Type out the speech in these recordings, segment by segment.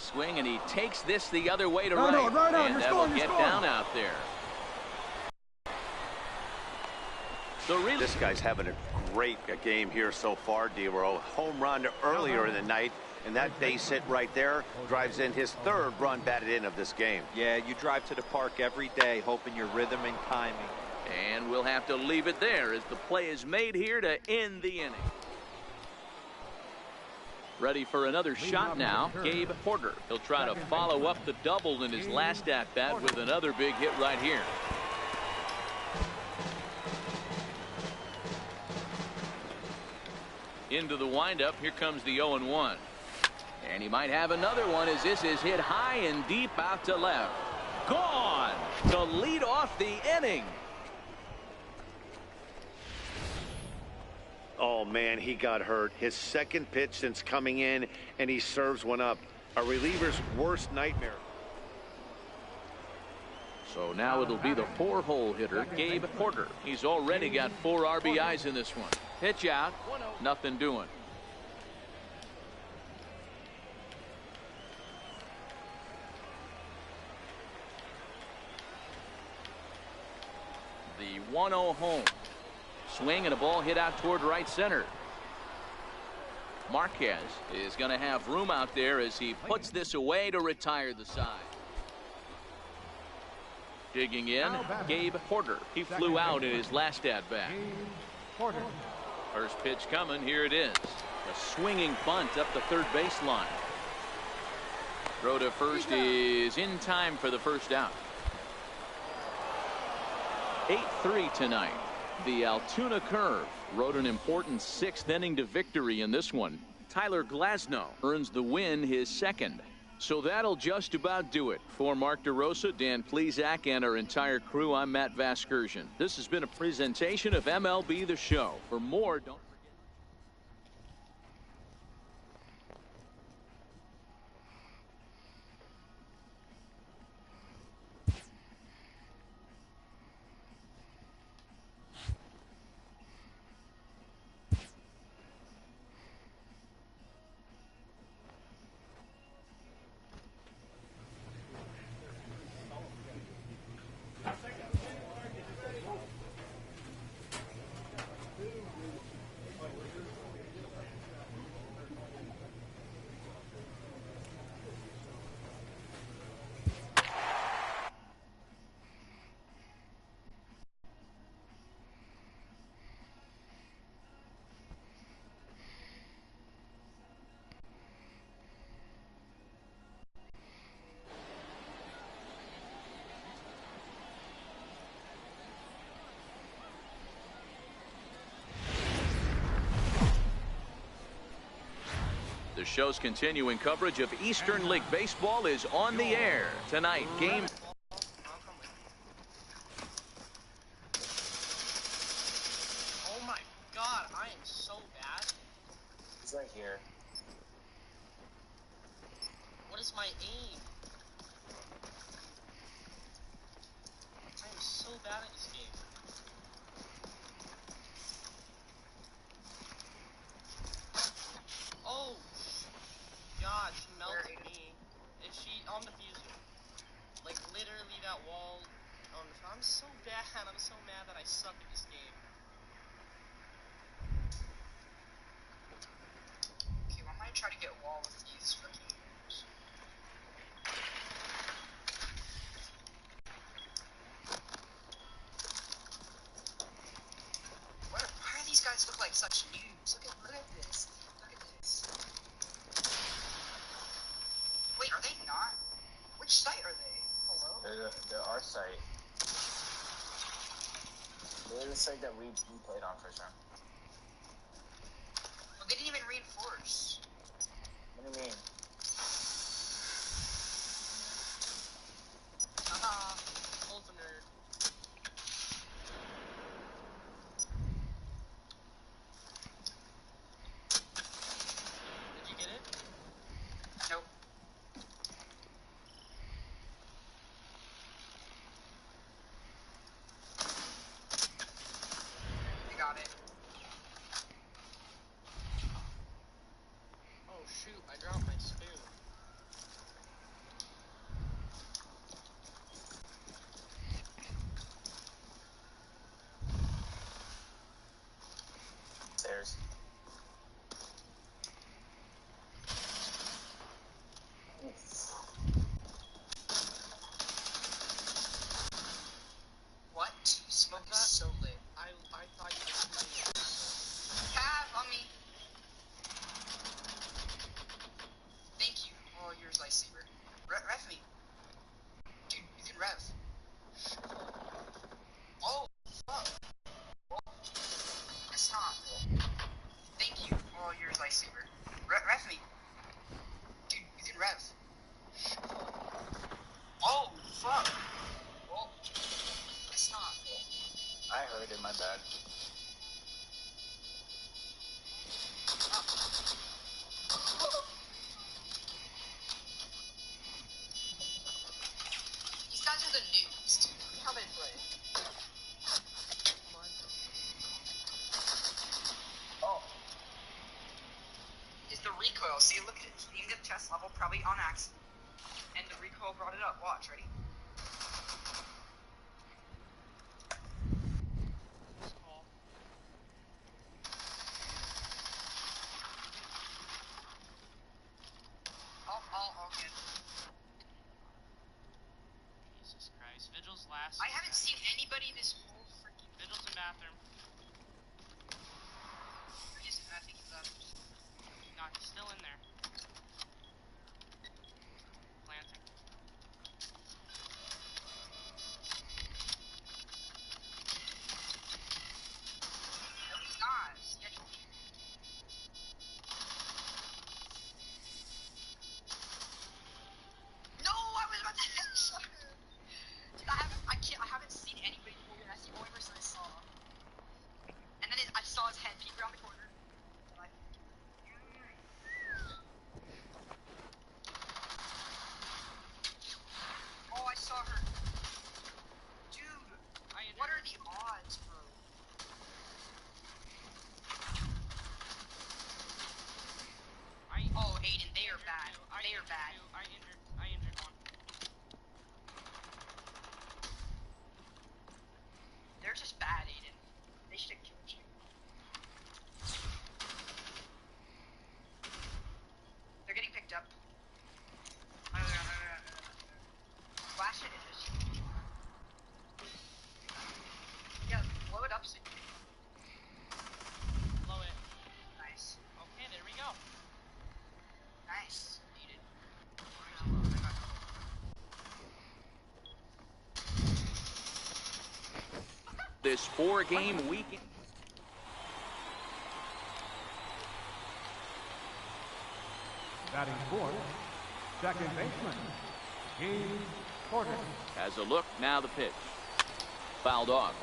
Swing, and he takes this the other way to right. And that will get down out there. This guy's having a great game here so far, D-Row. Home run earlier in the night, and that base hit right there drives in his third run batted in of this game. Yeah, you drive to the park every day hoping your rhythm and timing. And we'll have to leave it there as the play is made here to end the inning. Ready for another shot now, Gabe Porter. He'll try to follow up the double in his last at-bat with another big hit right here. Into the windup. Here comes the 0-1. And he might have another one as this is hit high and deep out to left. Gone to lead off the inning. Oh, man, he got hurt. His second pitch since coming in, and he serves one up. A reliever's worst nightmare. So now it'll be the 4-hole hitter, Gabe Porter. He's already got 4 RBIs in this one. Pitch out, nothing doing. The 1-0 home. Swing and a ball hit out toward right center. Marquez is going to have room out there as he puts this away to retire the side. Digging in, Gabe Porter. He flew out in his last at-bat. First pitch coming. Here it is. A swinging bunt up the third baseline. Throw to first is in time for the first out. 8-3 tonight. The Altoona Curve rode an important 6th inning to victory in this one. Tyler Glasnow earns the win, his second. So that'll just about do it. For Mark DeRosa, Dan Plesac, and our entire crew, I'm Matt Vasgersian. This has been a presentation of MLB The Show. For more, don't The show's continuing coverage of Eastern League Baseball is on the air tonight. Game. Oh my God, I am so bad. He's right here. What is my aim? I am so bad at this game. Oh, God, she melted me. Is she on the fuser? Like, literally that wall on the I'm so bad. I'm so mad that I suck at this game. Okay, well, I might try to get a wall with these rookies. Why do these guys look like such noobs? Look at this. Look at this. Wait, are they not? Which site are they? Hello? They're our site. They're the site that we played on first round. Well, they didn't even reinforce. What do you mean? Haha, Wolf a nerd. Did you get it? Nope. I got it. downstairs. What? Smoke is so lit. I thought you were playing. Have on me. Thank you. Oh, yours lightsaber. Rev me. Dude, you can rev. Oh, fuck. Oh, that's not. Thank you. Oh, yours lightsaber. Rev me. Dude, you can rev. Oh, fuck. Oh, that's not. I heard it, my bad. These guys are the noobs, dude. Look how they play. Come on. Oh. Is the recoil. See, look at it. He didn't get chest level, probably on accident. And the recoil brought it up. Watch, ready? Small. I'll get it. Jesus Christ. Vigil's last. I haven't seen anybody this whole freaking Vigil's in bathroom. I think he's left. No, he's still in there. Planting. No, he's not. Scheduled. No, I was about to headshot her. Dude, I haven't seen anybody pull it. That's the only person I saw. And then I saw his head peek around the corner. And I... Oh, I saw her. Dude, what are the odds, bro? Oh, Aiden, they are bad. They are bad. I injured one. They're just bad, Aiden. They should have killed you. They're getting picked up. Flash it and just... Yeah, blow it up so you can... Blow it. Nice. Okay, there we go. Nice. Needed. This 4-game weekend. Batting fourth, second baseman, Gabe Porter. Has a look, now the pitch. Fouled off.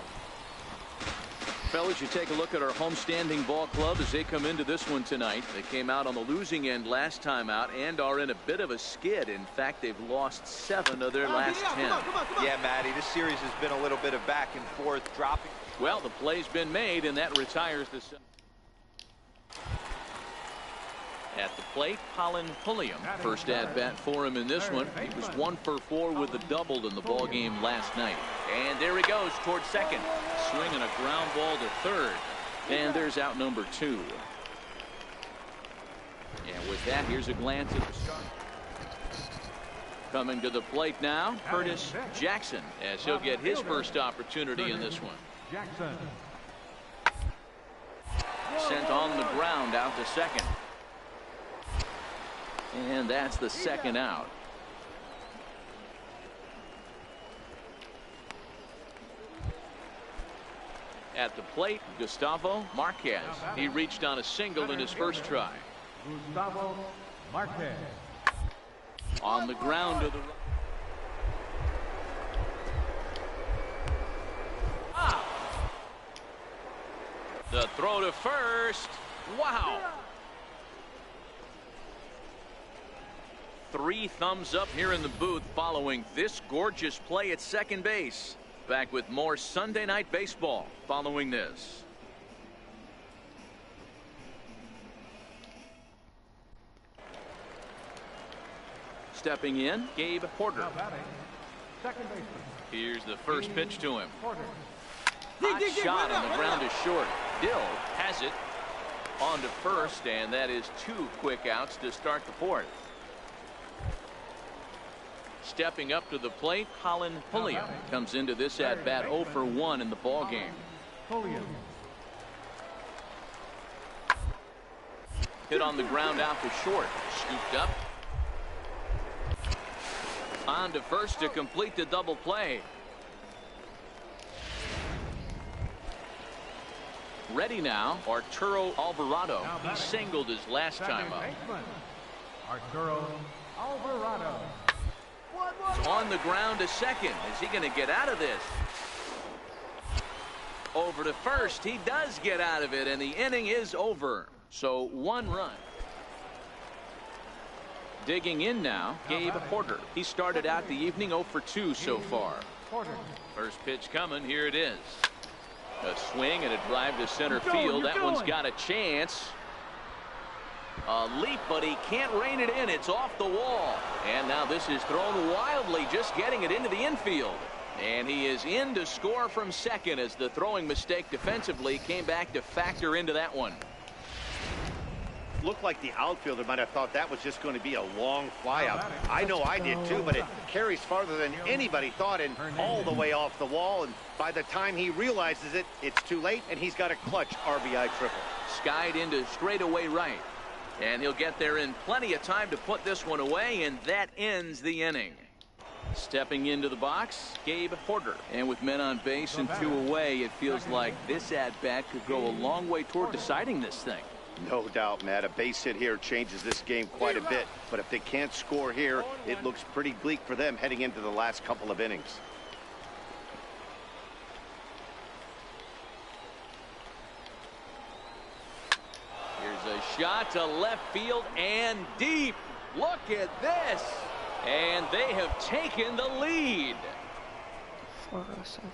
Fellas, you take a look at our homestanding ball club as they come into this one tonight. They came out on the losing end last time out and are in a bit of a skid. In fact, they've lost 7 of their last 10. Yeah, Matty, this series has been a little bit of back and forth, dropping. Well, the play's been made, and that retires the... At the plate, Colin Pulliam. First at-bat for him in this one. He was 1 for 4 with a double in the ball game last night. And there he goes towards second. Swinging a ground ball to third. And there's out number 2. And with that, here's a glance at the start. Coming to the plate now, Curtis Jackson, as he'll get his first opportunity in this one. Jackson. Sent on the ground out to second. And that's the second out. At the plate, Gustavo Marquez. He reached on a single in his first try. Gustavo Marquez. On the ground to the right. The throw to first. Wow. 3 thumbs up here in the booth following this gorgeous play at second base. Back with more Sunday Night Baseball following this. Stepping in, Gabe Porter. Now batting, second baseman. Here's the first pitch to him. Porter. Hot shot on the ground is short. Dill has it. On to first, and that is 2 quick outs to start the 4th. Stepping up to the plate, Colin Pulliam comes into this at bat 0 for 1 in the ball game. Hit on the ground out to short. Scooped up. On to first to complete the double play. Ready now, Arturo Alvarado. He singled his last time up. Arturo Alvarado. On the ground to second. Is he going to get out of this? Over to first. He does get out of it, and the inning is over. So 1 run. Digging in now, Gabe Porter. He started out the evening 0 for 2 so far. First pitch coming. Here it is. A swing and a drive to center field. That one's got a chance. A leap, but he can't rein it in. It's off the wall. And now this is thrown wildly, just getting it into the infield. And he is in to score from second as the throwing mistake defensively came back to factor into that one. Looked like the outfielder might have thought that was just going to be a long fly out. I know I did too, but it carries farther than anybody thought and all the way off the wall. And by the time he realizes it, it's too late, and he's got a clutch RBI triple. Skied into straightaway right. And he'll get there in plenty of time to put this one away, and that ends the inning. Stepping into the box, Gabe Porter. And with men on base and 2 away, it feels like this at-bat could go a long way toward deciding this thing. No doubt, Matt. A base hit here changes this game quite a bit. But if they can't score here, it looks pretty bleak for them heading into the last couple of innings. Here's a shot to left field and deep. Look at this. And they have taken the lead. 407.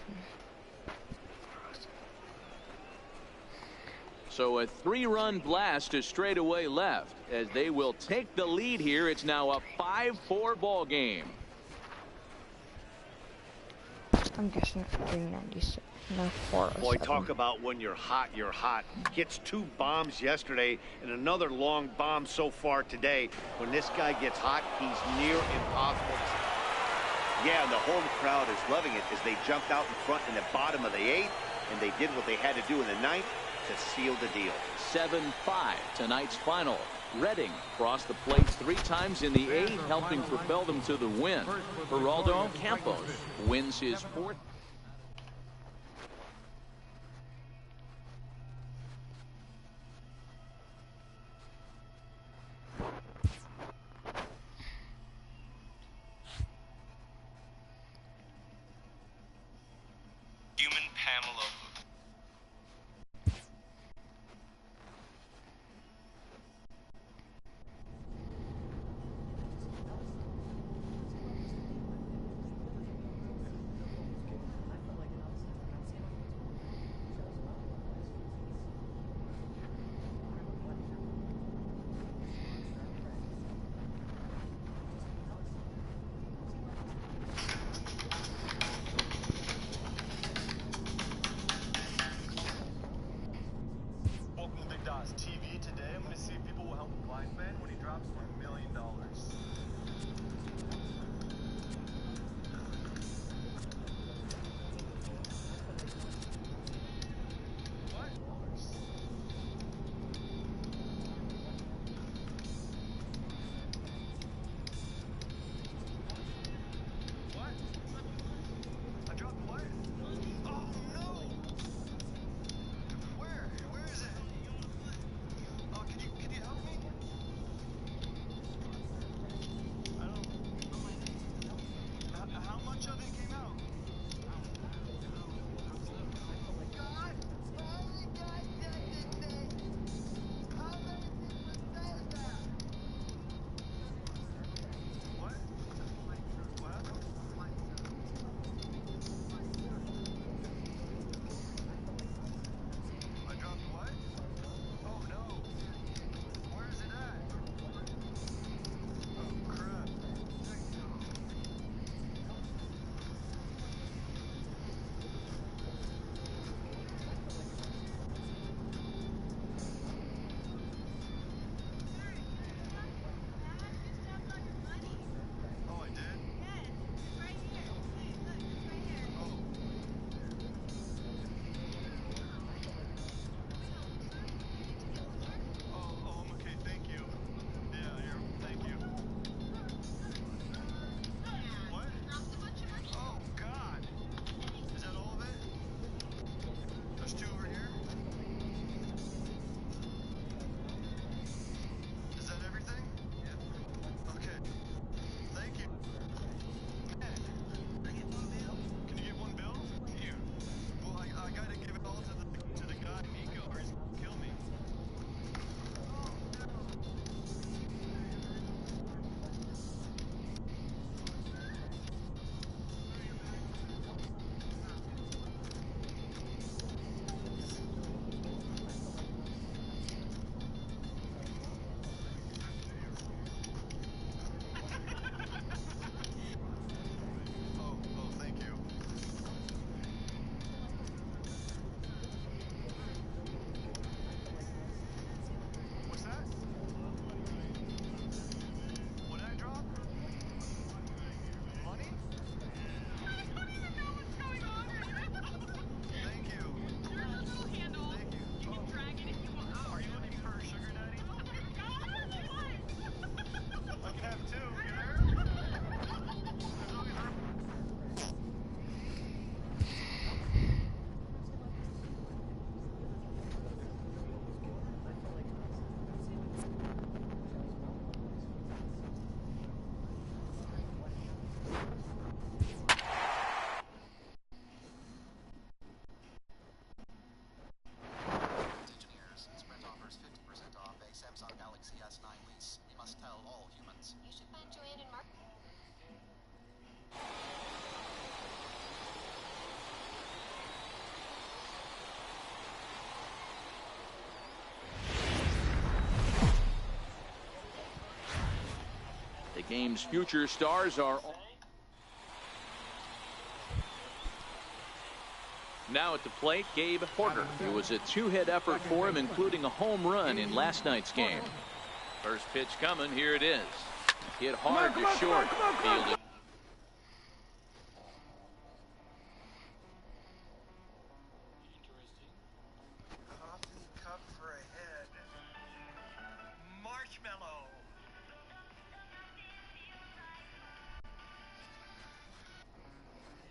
So a 3-run blast to straightaway left as they will take the lead here. It's now a 5-4 ball game. I'm guessing 396. No, 407. Boy, talk about when you're hot, you're hot. Hits 2 bombs yesterday and another long bomb so far today. When this guy gets hot, he's near impossible. Yeah, and the home crowd is loving it as they jumped out in front in the bottom of the 8th, and they did what they had to do in the 9th to seal the deal. 7-5 tonight's final. Redding crossed the plate 3 times in the 8th, helping propel them to the win. Geraldo Campos wins his 4th. 50% off a Samsung Galaxy S9 lease. You must tell all humans. You should find Joanne and Mark. The game's future stars are now at the plate. Gabe Porter. It was a two-hit effort for him, including a home run in last night's game. First pitch coming. Here it is. Hit hard to short. Fielded. Coffee cup for a head. Marshmallow.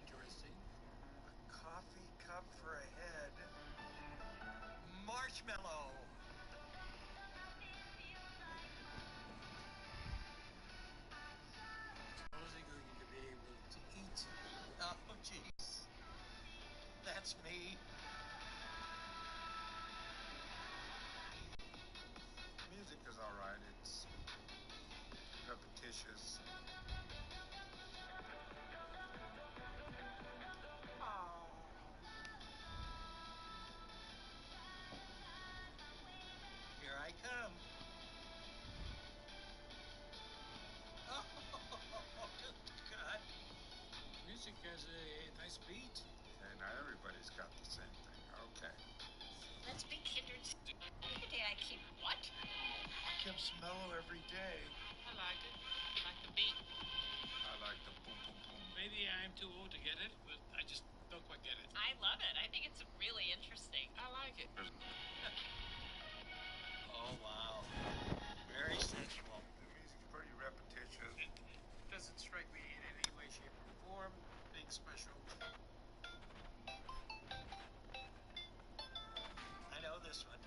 Interesting. A coffee cup for a head. Marshmallow. Supposing you're going to be able to eat. Oh, jeez. That's me. Music is all right. It's repetitious. Oh. Here I come. Oh, God. Music has a nice beat. Okay, now everybody's got the same thing. Okay. Let's be kindred. Every day I keep what? Keeps mellow every day. I like it. I like the beat. I like the boom, boom, boom. Maybe I'm too old to get it, but I just don't quite get it. I love it. I think it's really interesting. I like it. Oh, wow. Very sensual. The music's pretty repetitious. It doesn't strike me in any way, shape, or form being special. I know this one.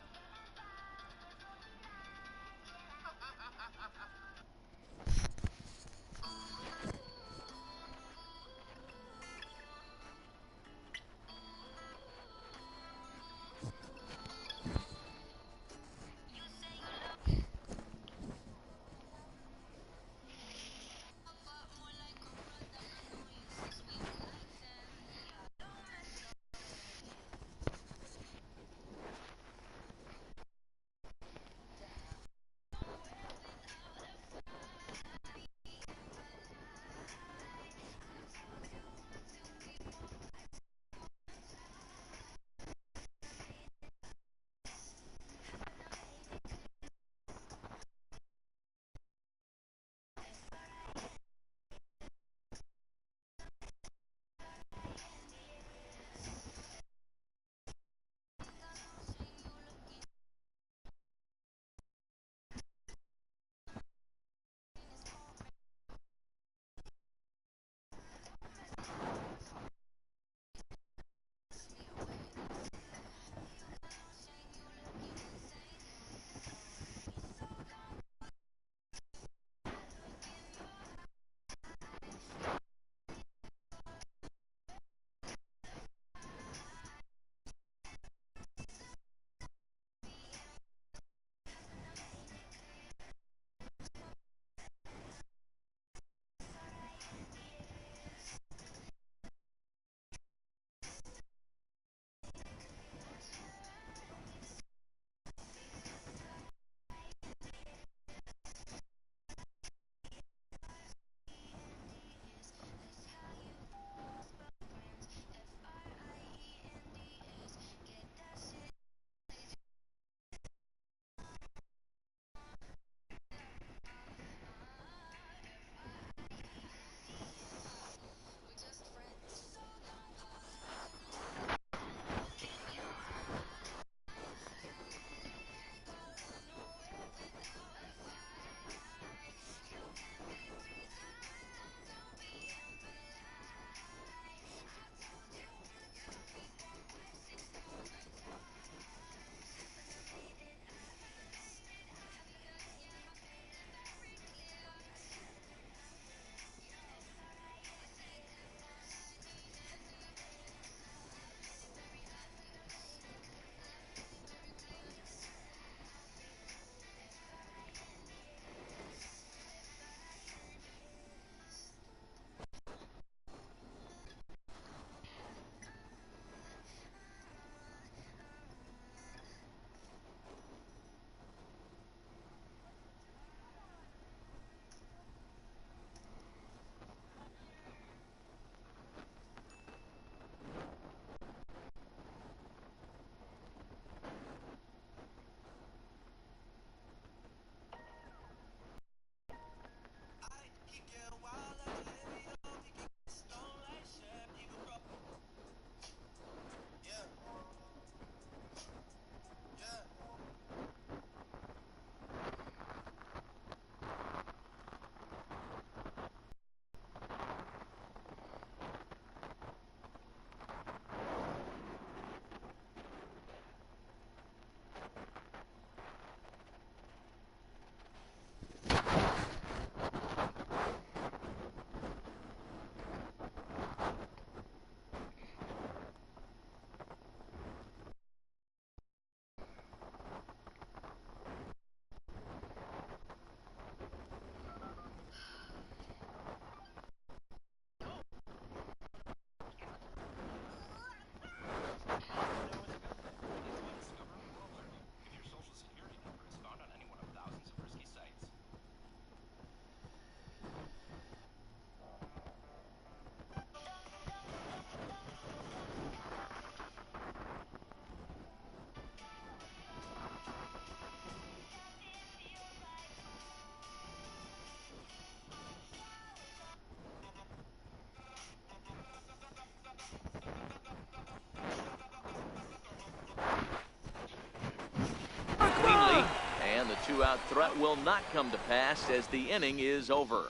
two-out threat will not come to pass as the inning is over.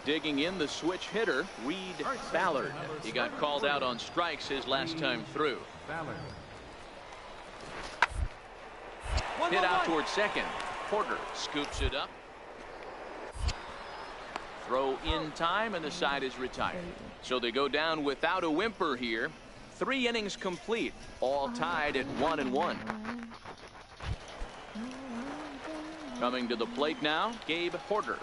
Digging in, the switch hitter, Reed Ballard. He got called out on strikes his last time through. Hit out towards second. Porter scoops it up. Throw in time, and the side is retired. So they go down without a whimper here. 3 innings complete, all tied at 1-1. Coming to the plate now, Gabe Porter.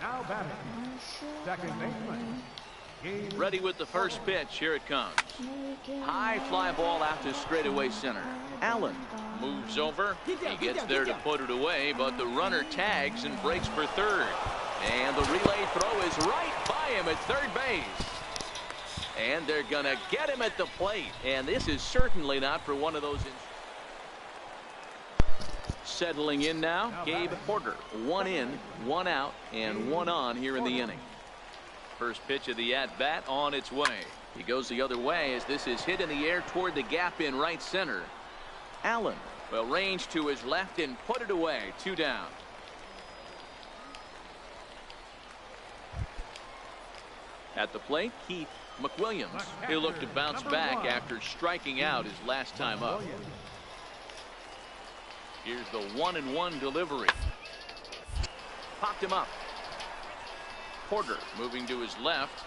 Ready with the first pitch. Here it comes. High fly ball out to straightaway center. Allen moves over. He gets there to put it away, but the runner tags and breaks for third. And the relay throw is right by him at third base. And they're going to get him at the plate. And this is certainly not for one of those. Settling in now, Gabe Porter. 1 in, 1 out, and 1 on here in the inning. First pitch of the at-bat on its way. He goes the other way as this is hit in the air toward the gap in right center. Allen will range to his left and put it away. 2 down. At the plate, Keith McWilliams. He'll look to bounce back after striking out his last time up. Here's the 1-1 delivery. Popped him up. Porter moving to his left.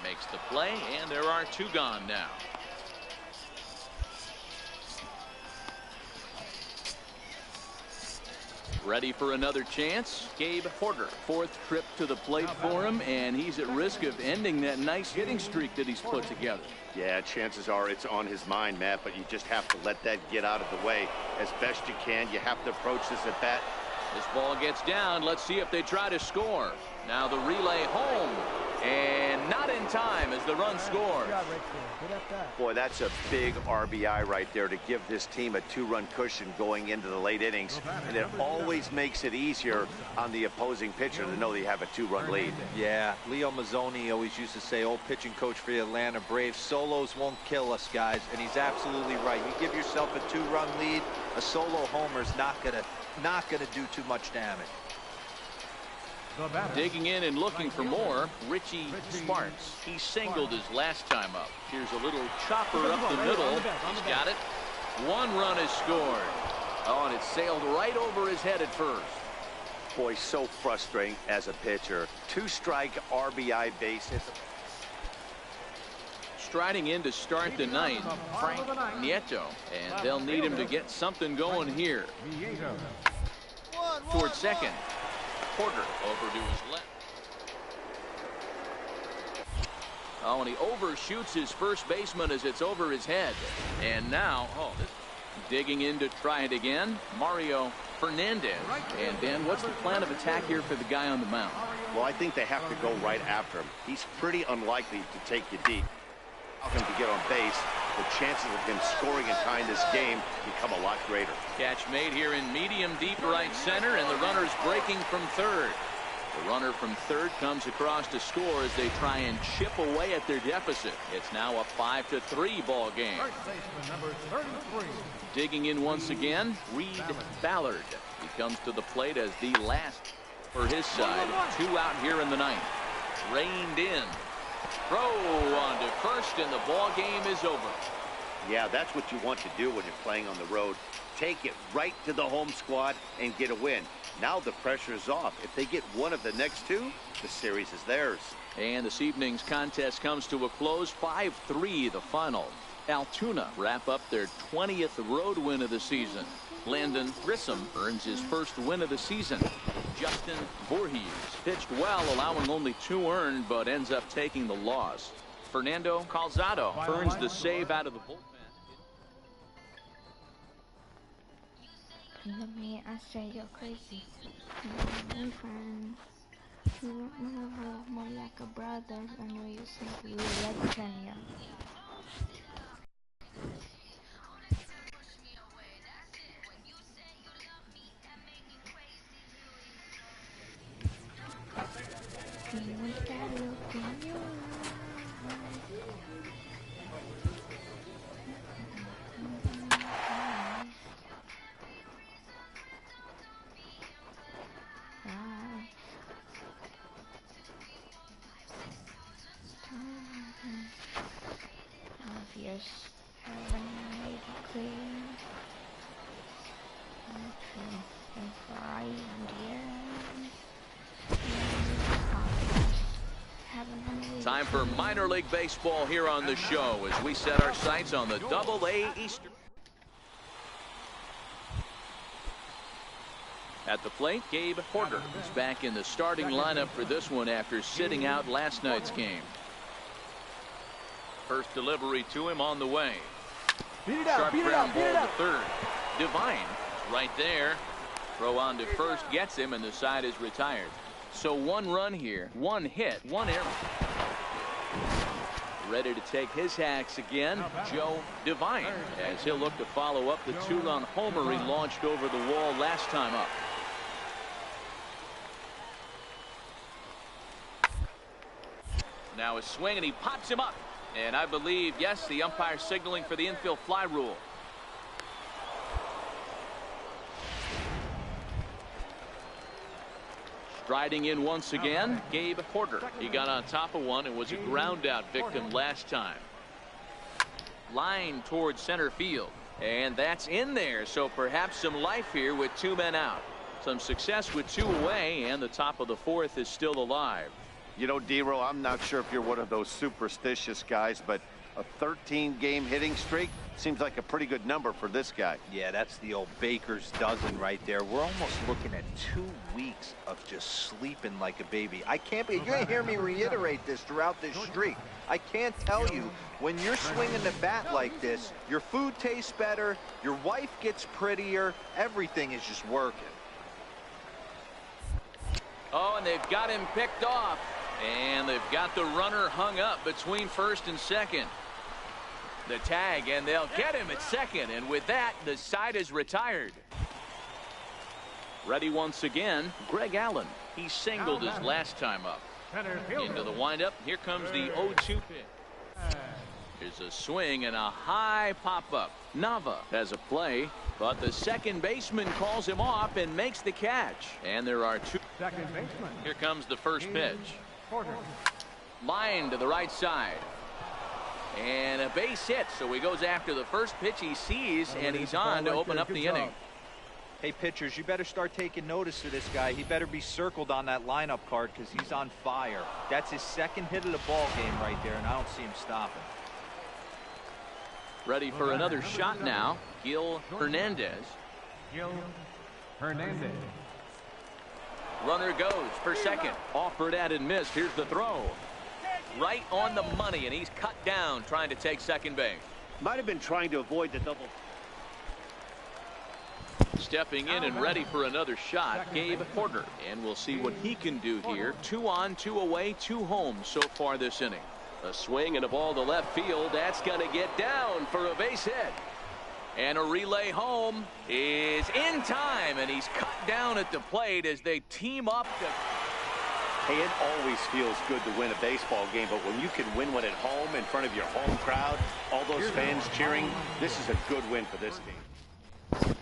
Makes the play, and there are 2 gone now. Ready for another chance. Gabe Porter, 4th trip to the plate for him, and he's at risk of ending that nice hitting streak that he's put together. Yeah, chances are it's on his mind, Matt, but you just have to let that get out of the way as best you can. You have to approach this at bat. This ball gets down. Let's see if they try to score. Now the relay home, and not in time as the run scores. Boy, that's a big RBI right there to give this team a 2-run cushion going into the late innings. And it always makes it easier on the opposing pitcher to know they have a 2-run lead. Yeah, Leo Mazzoni always used to say, old pitching coach for the Atlanta Braves, solos won't kill us, guys. And he's absolutely right. You give yourself a 2-run lead, a solo homer's not gonna do too much damage. Digging in and looking for more, Richie Sparks. He singled his last time up. Here's a little chopper up the middle. He's got it. 1 run is scored. Oh, and it sailed right over his head at first. Boy, so frustrating as a pitcher. 2-strike RBI base hits. Striding in to start the ninth, Frank Nieto. And they'll need him to get something going here. Towards second. Porter over to his left. Oh, and he overshoots his first baseman as it's over his head. And now, digging in to try it again, Mario Fernandez. And Dan, what's the plan of attack here for the guy on the mound? Well, I think they have to go right after him. He's pretty unlikely to take you deep. Him to get on base, the chances of him scoring and tying this game become a lot greater. Catch made here in medium deep right center, and the runner's breaking from third. The runner from third comes across to score as they try and chip away at their deficit. It's now a 5-3 ball game. Digging in once again, Reed Ballard. He comes to the plate as the last for his side. 2 out here in the ninth. Reined in. Throw on to first, and the ball game is over. Yeah, that's what you want to do when you're playing on the road. Take it right to the home squad and get a win. Now the pressure is off. If they get one of the next 2, the series is theirs. And this evening's contest comes to a close. 5-3 the final. Altoona wrap up their 20th road win of the season. Landon Grissom earns his first win of the season. Justin Voorhees pitched well, allowing only 2 earned, but ends up taking the loss. Fernando Calzado earns the save out of the bullpen. Let me, I say you're crazy. My friends, you don't know her more like a brother. I know you think you like Kenya. just haven't made it clear. Time for minor league baseball here on the show as we set our sights on the Double-A Eastern. At the plate, Gabe Porter is back in the starting lineup for this one after sitting out last night's game. First delivery to him on the way. Sharp ground ball to third. Divine right there. Throw on to first gets him, and the side is retired. So 1 run here, 1 hit, 1 error. Ready to take his hacks again, Joe Divine, as he'll look to follow up the 2-run homer he launched over the wall last time up. Now a swing, and he pops him up. And I believe, yes, the umpire signaling for the infield fly rule. Striding in once again, Gabe Porter. He got on top of one and was a ground out victim last time. Line towards center field. And that's in there, so perhaps some life here with 2 men out. Some success with 2 away, and the top of the 4th is still alive. You know, D-Row, I'm not sure if you're one of those superstitious guys, but a 13-game hitting streak seems like a pretty good number for this guy. Yeah, that's the old baker's dozen right there. We're almost looking at 2 weeks of just sleeping like a baby. I can't be, you're going to hear me reiterate this throughout this streak. I can't tell you, when you're swinging the bat like this, your food tastes better, your wife gets prettier, everything is just working. Oh, and they've got him picked off. And they've got the runner hung up between first and second. The tag, and they'll get him at second. And with that, the side is retired. Ready once again, Greg Allen. He singled his last time up. Into the windup. Here comes the 0-2 pitch. There's a swing and a high pop-up. Nava has a play, but the second baseman calls him off and makes the catch. And there are 2. Here comes the first pitch. Line to the right side. And a base hit, so he goes after the first pitch he sees, and he's on to open up the inning. Hey, pitchers, you better start taking notice of this guy. He better be circled on that lineup card because he's on fire. That's his 2nd hit of the ball game right there, and I don't see him stopping. Ready for another shot now, Gil Hernandez. Runner goes for second. Offered at and missed. Here's the throw. Right on the money, and he's cut down trying to take second base. Might have been trying to avoid the double. Stepping in and ready for another shot, Gabe Porter. And we'll see what he can do here. 2 on, 2 away, 2 home so far this inning. A swing and a ball to left field. That's going to get down for a base hit. And a relay home is in time, and he's cut down at the plate as they team up to... Hey, it always feels good to win a baseball game, but when you can win one at home in front of your home crowd, all those fans cheering, this is a good win for this team.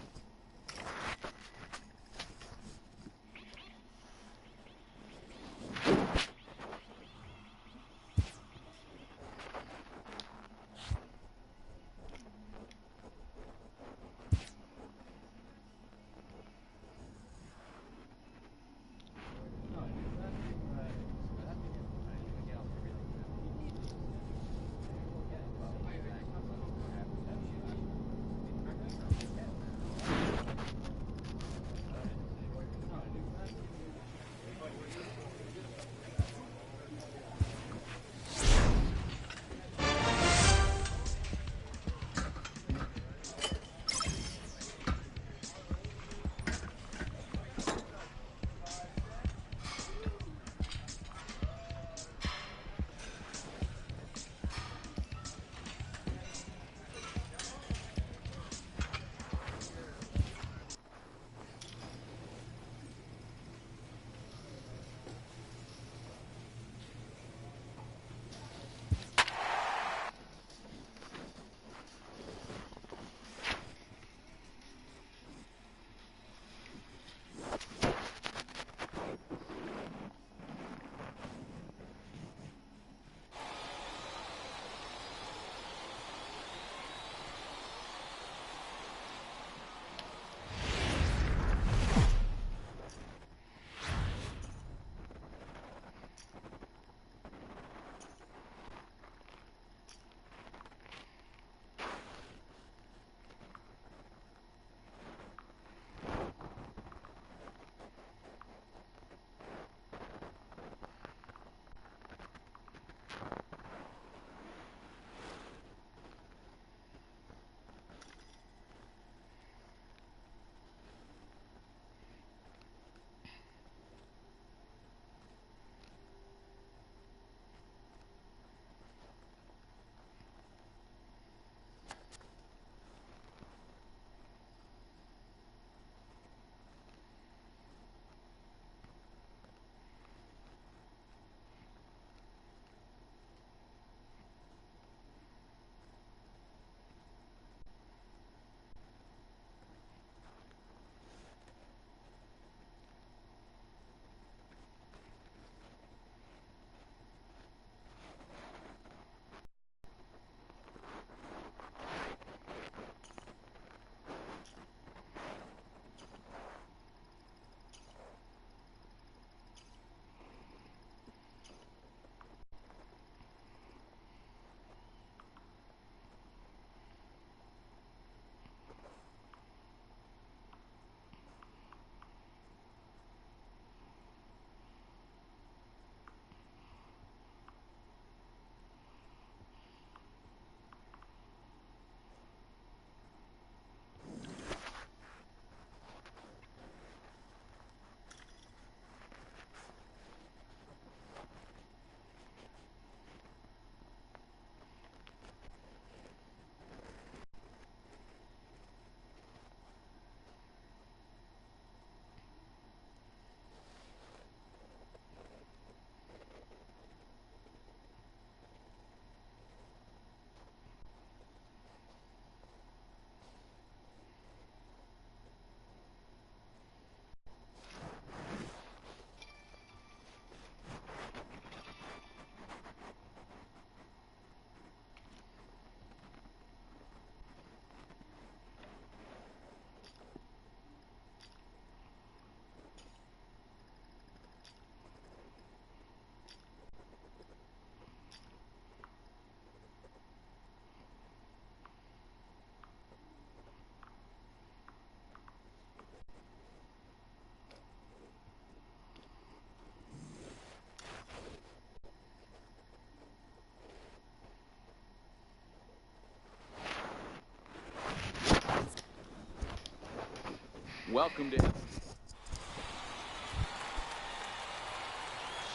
Welcome to him.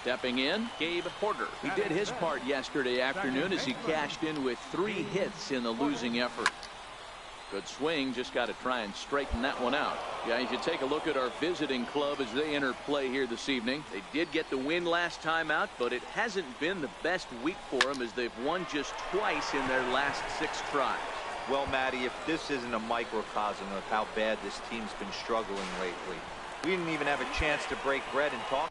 Stepping in, Gabe Porter. He did his part yesterday afternoon as he cashed in with 3 hits in the losing effort. Good swing, just got to try and straighten that one out. Yeah, if you take a look at our visiting club as they enter play here this evening, they did get the win last time out, but it hasn't been the best week for them as they've won just twice in their last 6 tries. Well, Matty, if this isn't a microcosm of how bad this team's been struggling lately. We didn't even have a chance to break bread and talk.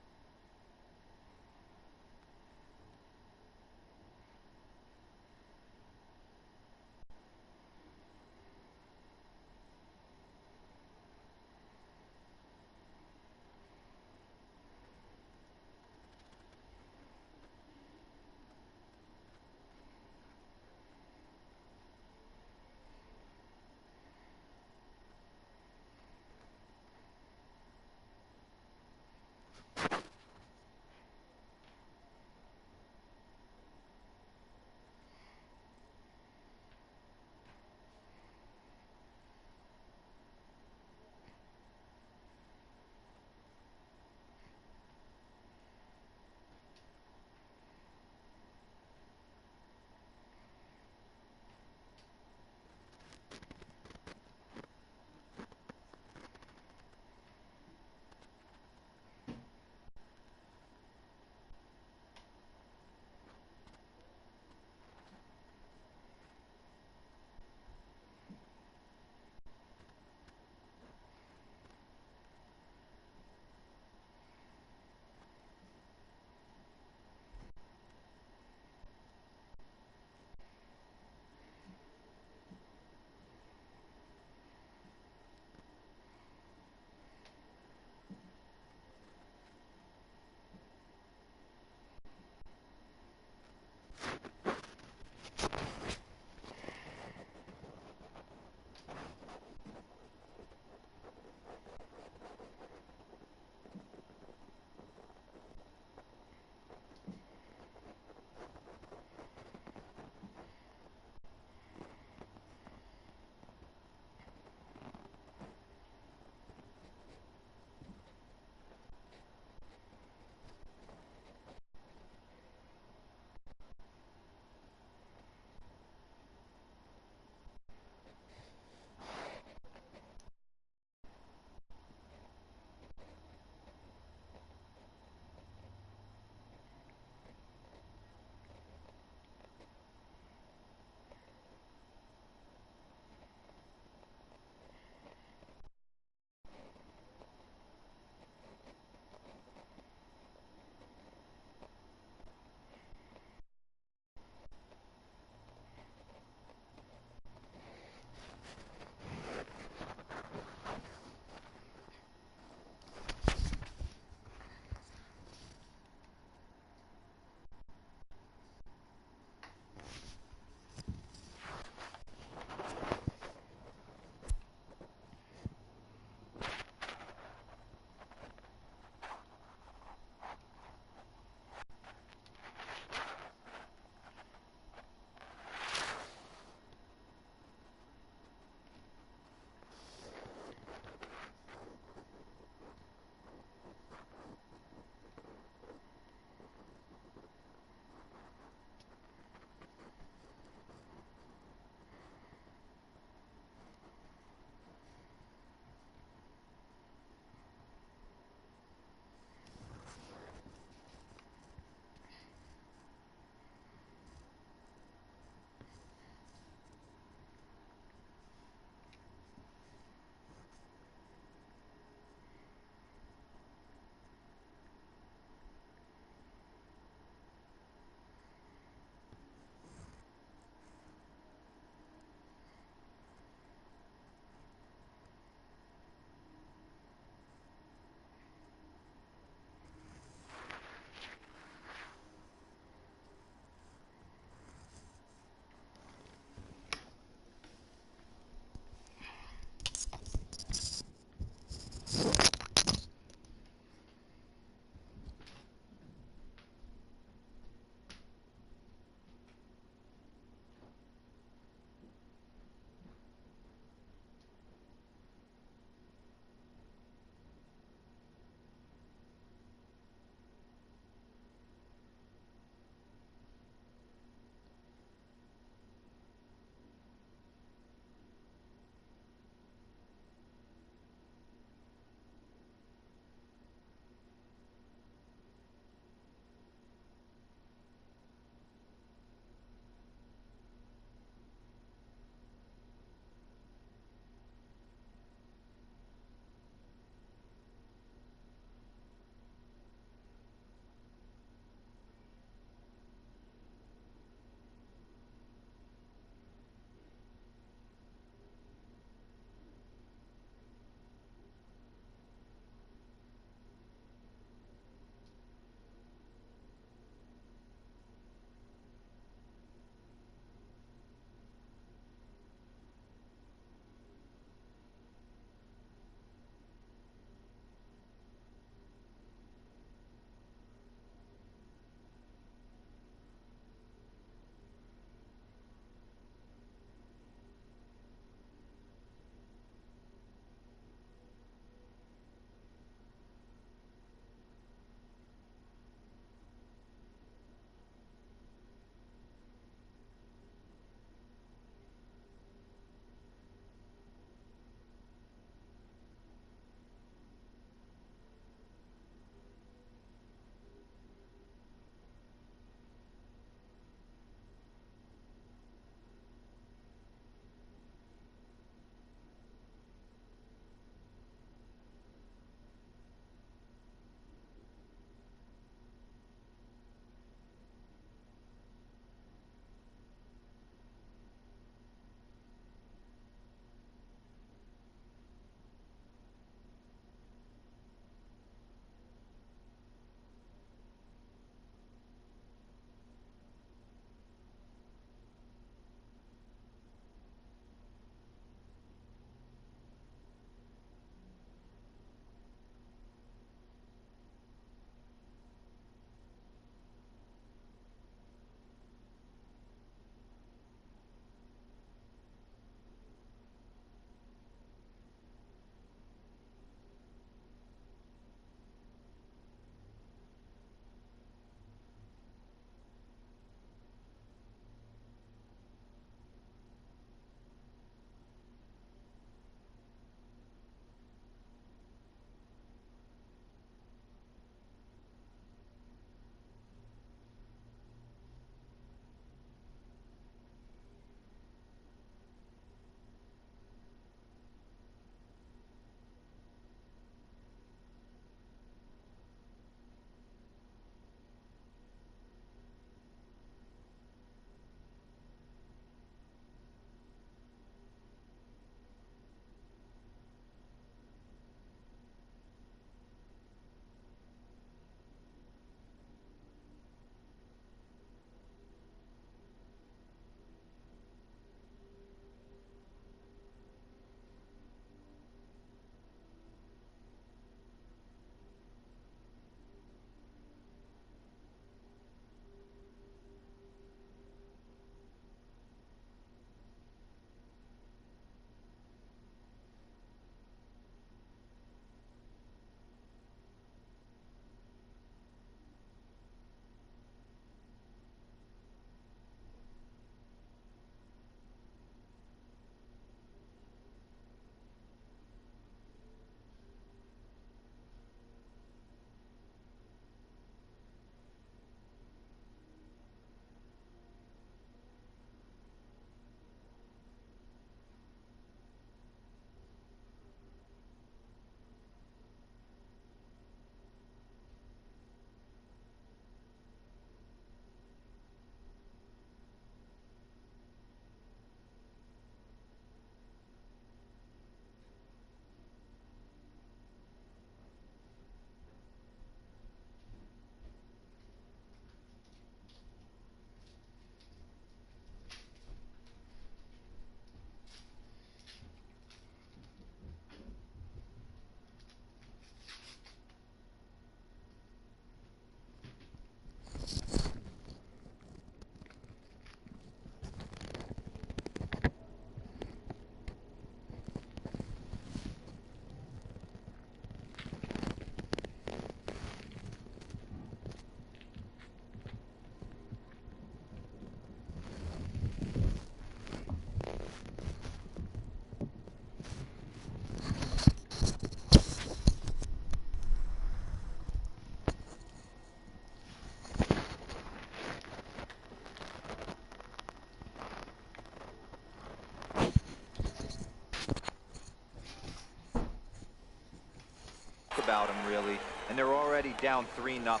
about them, really, and they're already down 3-0.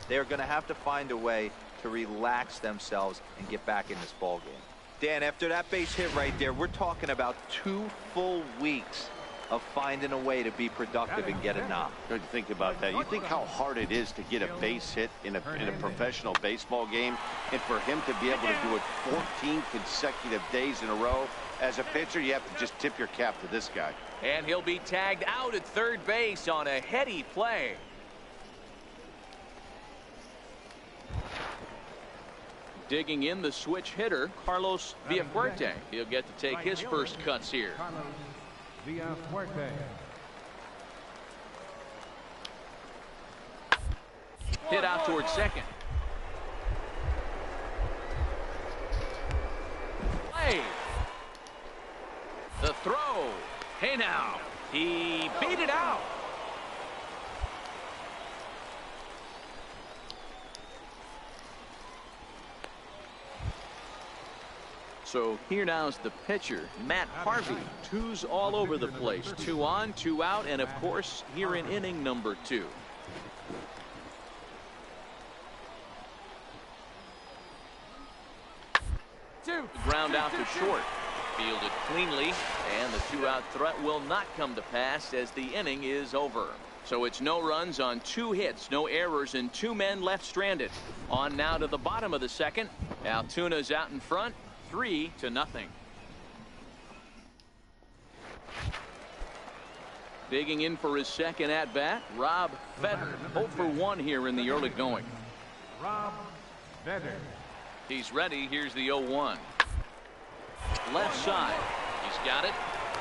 They're going to have to find a way to relax themselves and get back in this ball game. Dan, after that base hit right there, we're talking about 2 full weeks of finding a way to be productive and get a knock. Good to think about that. You think how hard it is to get a base hit in a professional baseball game, and for him to be able to do it 14 consecutive days in a row. As a pitcher, you have to just tip your cap to this guy. And he'll be tagged out at third base on a heady play. Digging in the switch hitter, Carlos Villafuerte. He'll get to take his first cuts here. Hit out towards second. Play. The throw. Hey now. He beat it out. So here now is the pitcher, Matt Harvey. 2s all over the place. 2 on, 2 out, and of course here in inning number 2. Ground out to short. Fielded cleanly, and the 2-out threat will not come to pass as the inning is over. So it's no runs on 2 hits, no errors, and 2 men left stranded. On now to the bottom of the second. Altuna's out in front, 3-0. Digging in for his second at-bat, Rob Fetter. 0 for 1 here in the early going. Rob Fetter. He's ready. Here's the 0-1. Left side. He's got it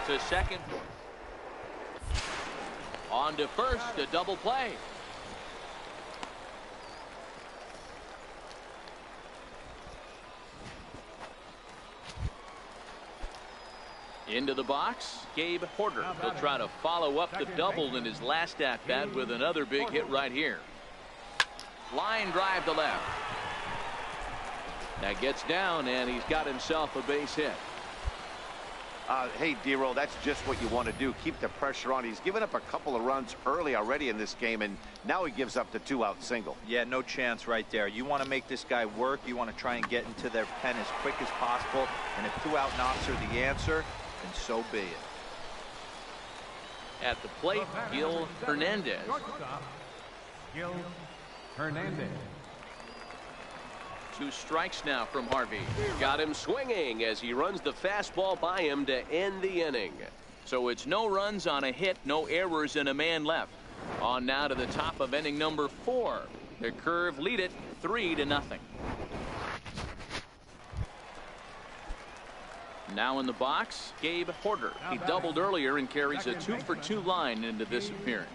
to second. On to first, a double play. Into the box, Gabe Porter. He'll try to follow up the double in his last at-bat with another big hit right here. Line drive to left. That gets down, and he's got himself a base hit. Hey, D-Roll, that's just what you want to do. Keep the pressure on. He's given up a couple of runs early already in this game, and now he gives up the 2-out single. Yeah, no chance right there. You want to make this guy work. You want to try and get into their pen as quick as possible. And if 2-out knocks are the answer, then so be it. At the plate, Gil Hernandez. Gil Hernandez. 2 strikes now from Harvey. Got him swinging as he runs the fastball by him to end the inning. So it's no runs on a hit, no errors, and a man left. On now to the top of inning number 4. The Curve lead it 3-0. Now in the box, Gabe Porter. He doubled earlier and carries a 2-for-2 line into this appearance.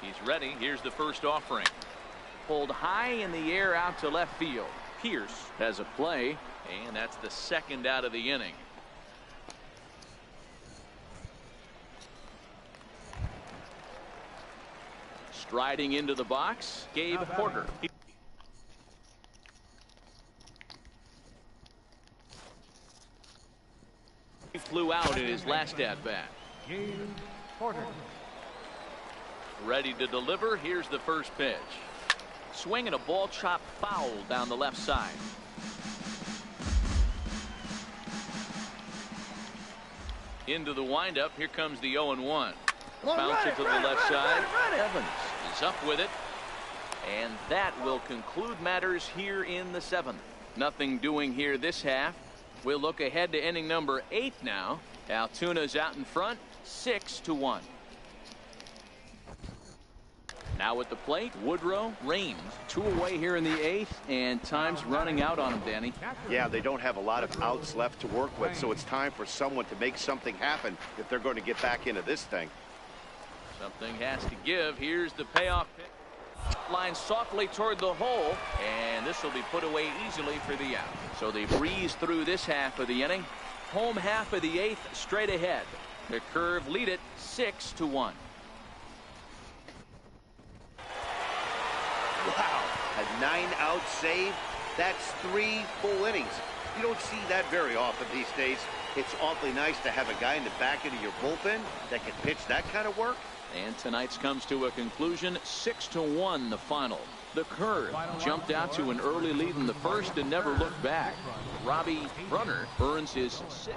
He's ready. Here's the first offering. Pulled high in the air out to left field. Pierce has a play, and that's the second out of the inning. Striding into the box, Gabe Porter. He flew out in his last at-bat. Gabe Porter. Ready to deliver. Here's the first pitch. Swinging a ball chopped foul down the left side. Into the windup. Here comes the 0-1. Bounce it to the left side. Evans is up with it. And that will conclude matters here in the 7th. Nothing doing here this half. We'll look ahead to inning number 8 now. Altuna's out in front, 6-1. Now at the plate, Woodrow Raines. 2 away here in the 8th, and time's running out on him, Danny. Yeah, they don't have a lot of outs left to work with, so it's time for someone to make something happen if they're going to get back into this thing. Something has to give. Here's the payoff pitch. Line softly toward the hole, and this will be put away easily for the out. So they breeze through this half of the inning. Home half of the 8th straight ahead. The Curve lead it 6-1. Wow, a 9-out save. That's 3 full innings. You don't see that very often these days. It's awfully nice to have a guy in the back end of your bullpen that can pitch that kind of work. And tonight's comes to a conclusion, 6-1 the final. The Curve jumped out to an early lead in the first and never looked back. Robbie Brunner earns his 6th.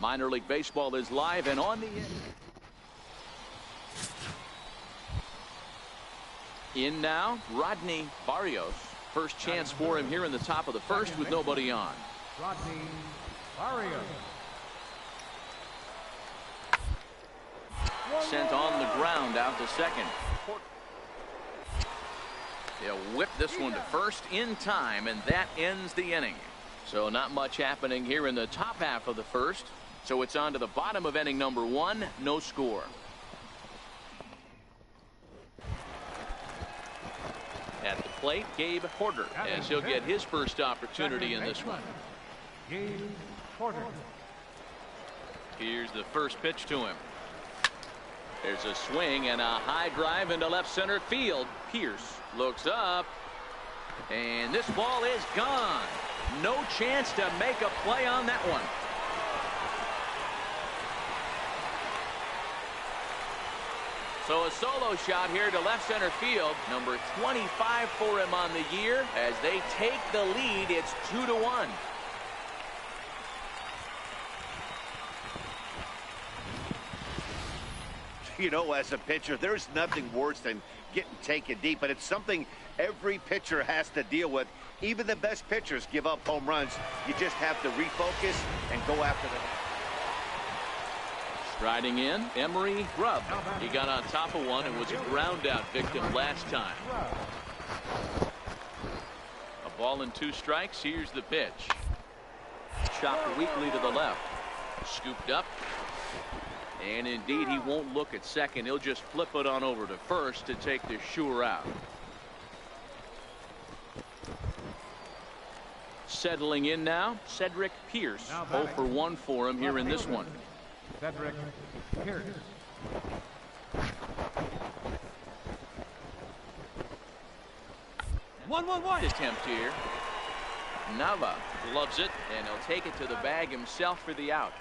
Minor League Baseball is live and on the air. In now, Rodney Barrios. First chance for him here in the top of the first with nobody on. Rodney Barrios. Sent on the ground out to second. They'll whip this one to first in time, and that ends the inning. So not much happening here in the top half of the first. So it's on to the bottom of inning number 1. No score. At the plate, Gabe Porter, as he'll get his first opportunity in this one. Gabe Porter. Here's the first pitch to him. There's a swing and a high drive into left center field. Pierce looks up, and this ball is gone. No chance to make a play on that one. So a solo shot here to left center field. Number 25 for him on the year. As they take the lead, it's 2-1. You know, as a pitcher, there's nothing worse than getting taken deep, but it's something every pitcher has to deal with. Even the best pitchers give up home runs. You just have to refocus and go after them. Striding in, Emery Grubb. He got on top of one and was a ground out victim last time. A ball and 2 strikes. Here's the pitch. Chopped weakly to the left. Scooped up. And indeed, he won't look at second. He'll just flip it on over to first to take the sure out. Settling in now, Cedric Pierce. 0 for 1 for him here in this one. Cedric Pierce. 1-1-1 attempt here. Nava loves it, and he'll take it to the bag himself for the out.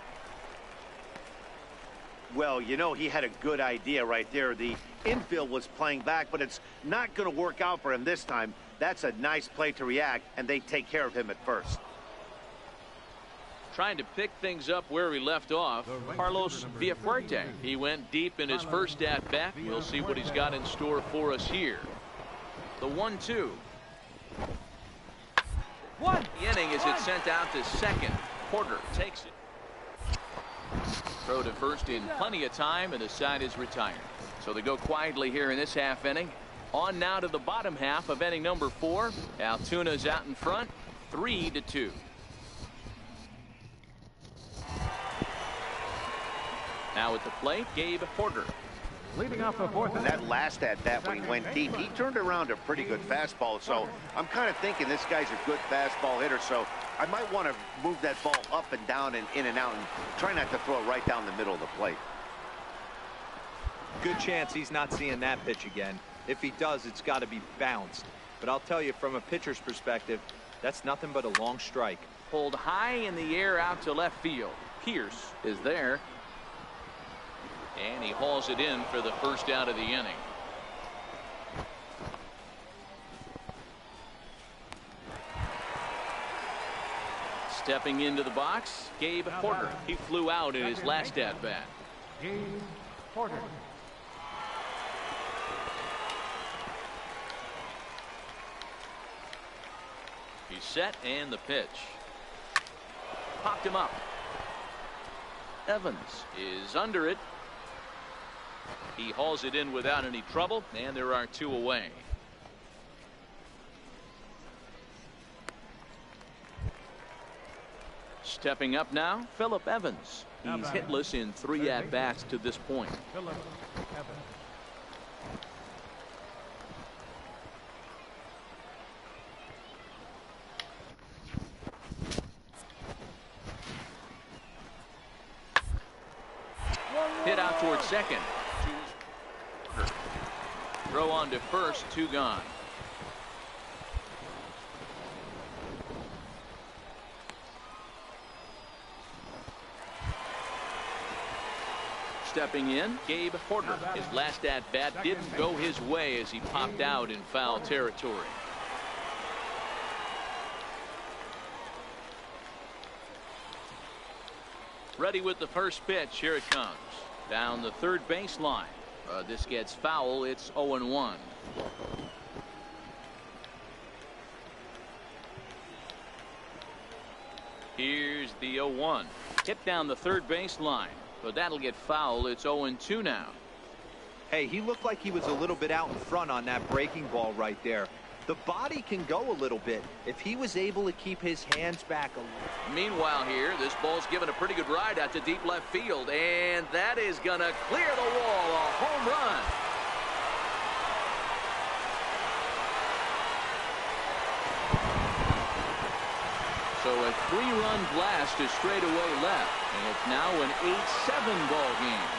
Well, you know, he had a good idea right there. The infield was playing back, but it's not going to work out for him this time. That's a nice play to react, and they take care of him at first. Trying to pick things up where he left off, Carlos Villafuerte. He went deep in his first at-bat. We'll see what he's got in store for us here. The 1-2. The inning as it's sent out to second. Porter takes it. Throw to first in plenty of time, and the side is retired. So they go quietly here in this half inning. On now to the bottom half of inning number 4. Altuna's out in front, 3-2. Now at the plate, Gabe Porter. Leading off the fourth. And that last at-bat when he went deep, he turned around a pretty good fastball. So I'm kind of thinking this guy's a good fastball hitter. So I might want to move that ball up and down and in and out and try not to throw it right down the middle of the plate. Good chance he's not seeing that pitch again. If he does, it's got to be bounced. But I'll tell you, from a pitcher's perspective, that's nothing but a long strike. Pulled high in the air out to left field. Pierce is there. And he hauls it in for the first out of the inning. Stepping into the box, Gabe Porter. He flew out in his last at-bat. Gabe Porter. He's set, and the pitch. Popped him up. Evans is under it. He hauls it in without any trouble, and there are 2 away. Stepping up now, Phillip Evans. He's hitless in 3 at-bats to this point. Phillip Evans. Hit out towards second. Throw on to first, 2 gone. Stepping in, Gabe Porter. His last at-bat didn't go his way as he popped out in foul territory. Ready with the first pitch. Here it comes. Down the third baseline. This gets foul. It's 0-1. Here's the 0-1. Hit down the third baseline. But that'll get foul. It's 0-2 now. Hey, he looked like he was a little bit out in front on that breaking ball right there. The body can go a little bit if he was able to keep his hands back a little. Meanwhile here, this ball's given a pretty good ride out to deep left field, and that is going to clear the wall. A home run. So a 3-run blast to straightaway left, and it's now an 8-7 ball game.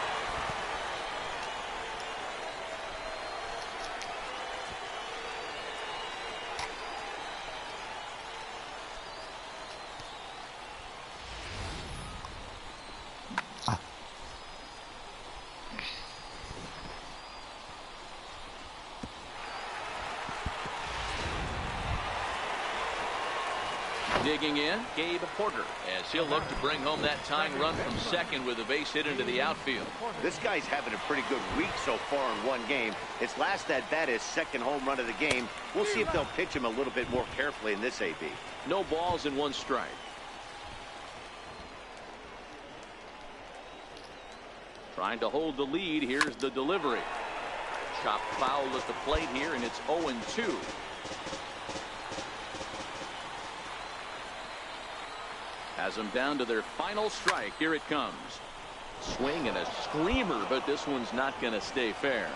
Digging in, Gabe Porter, as he'll look to bring home that tying run from second with a base hit into the outfield. This guy's having a pretty good week so far in one game. His last at-bat is second home run of the game. We'll see if they'll pitch him a little bit more carefully in this AB. No balls and 1 strike. Trying to hold the lead. Here's the delivery. Chopped foul at the plate here, and it's 0-2. Has them down to their final strike. Here it comes. Swing and a screamer, but this one's not going to stay fair.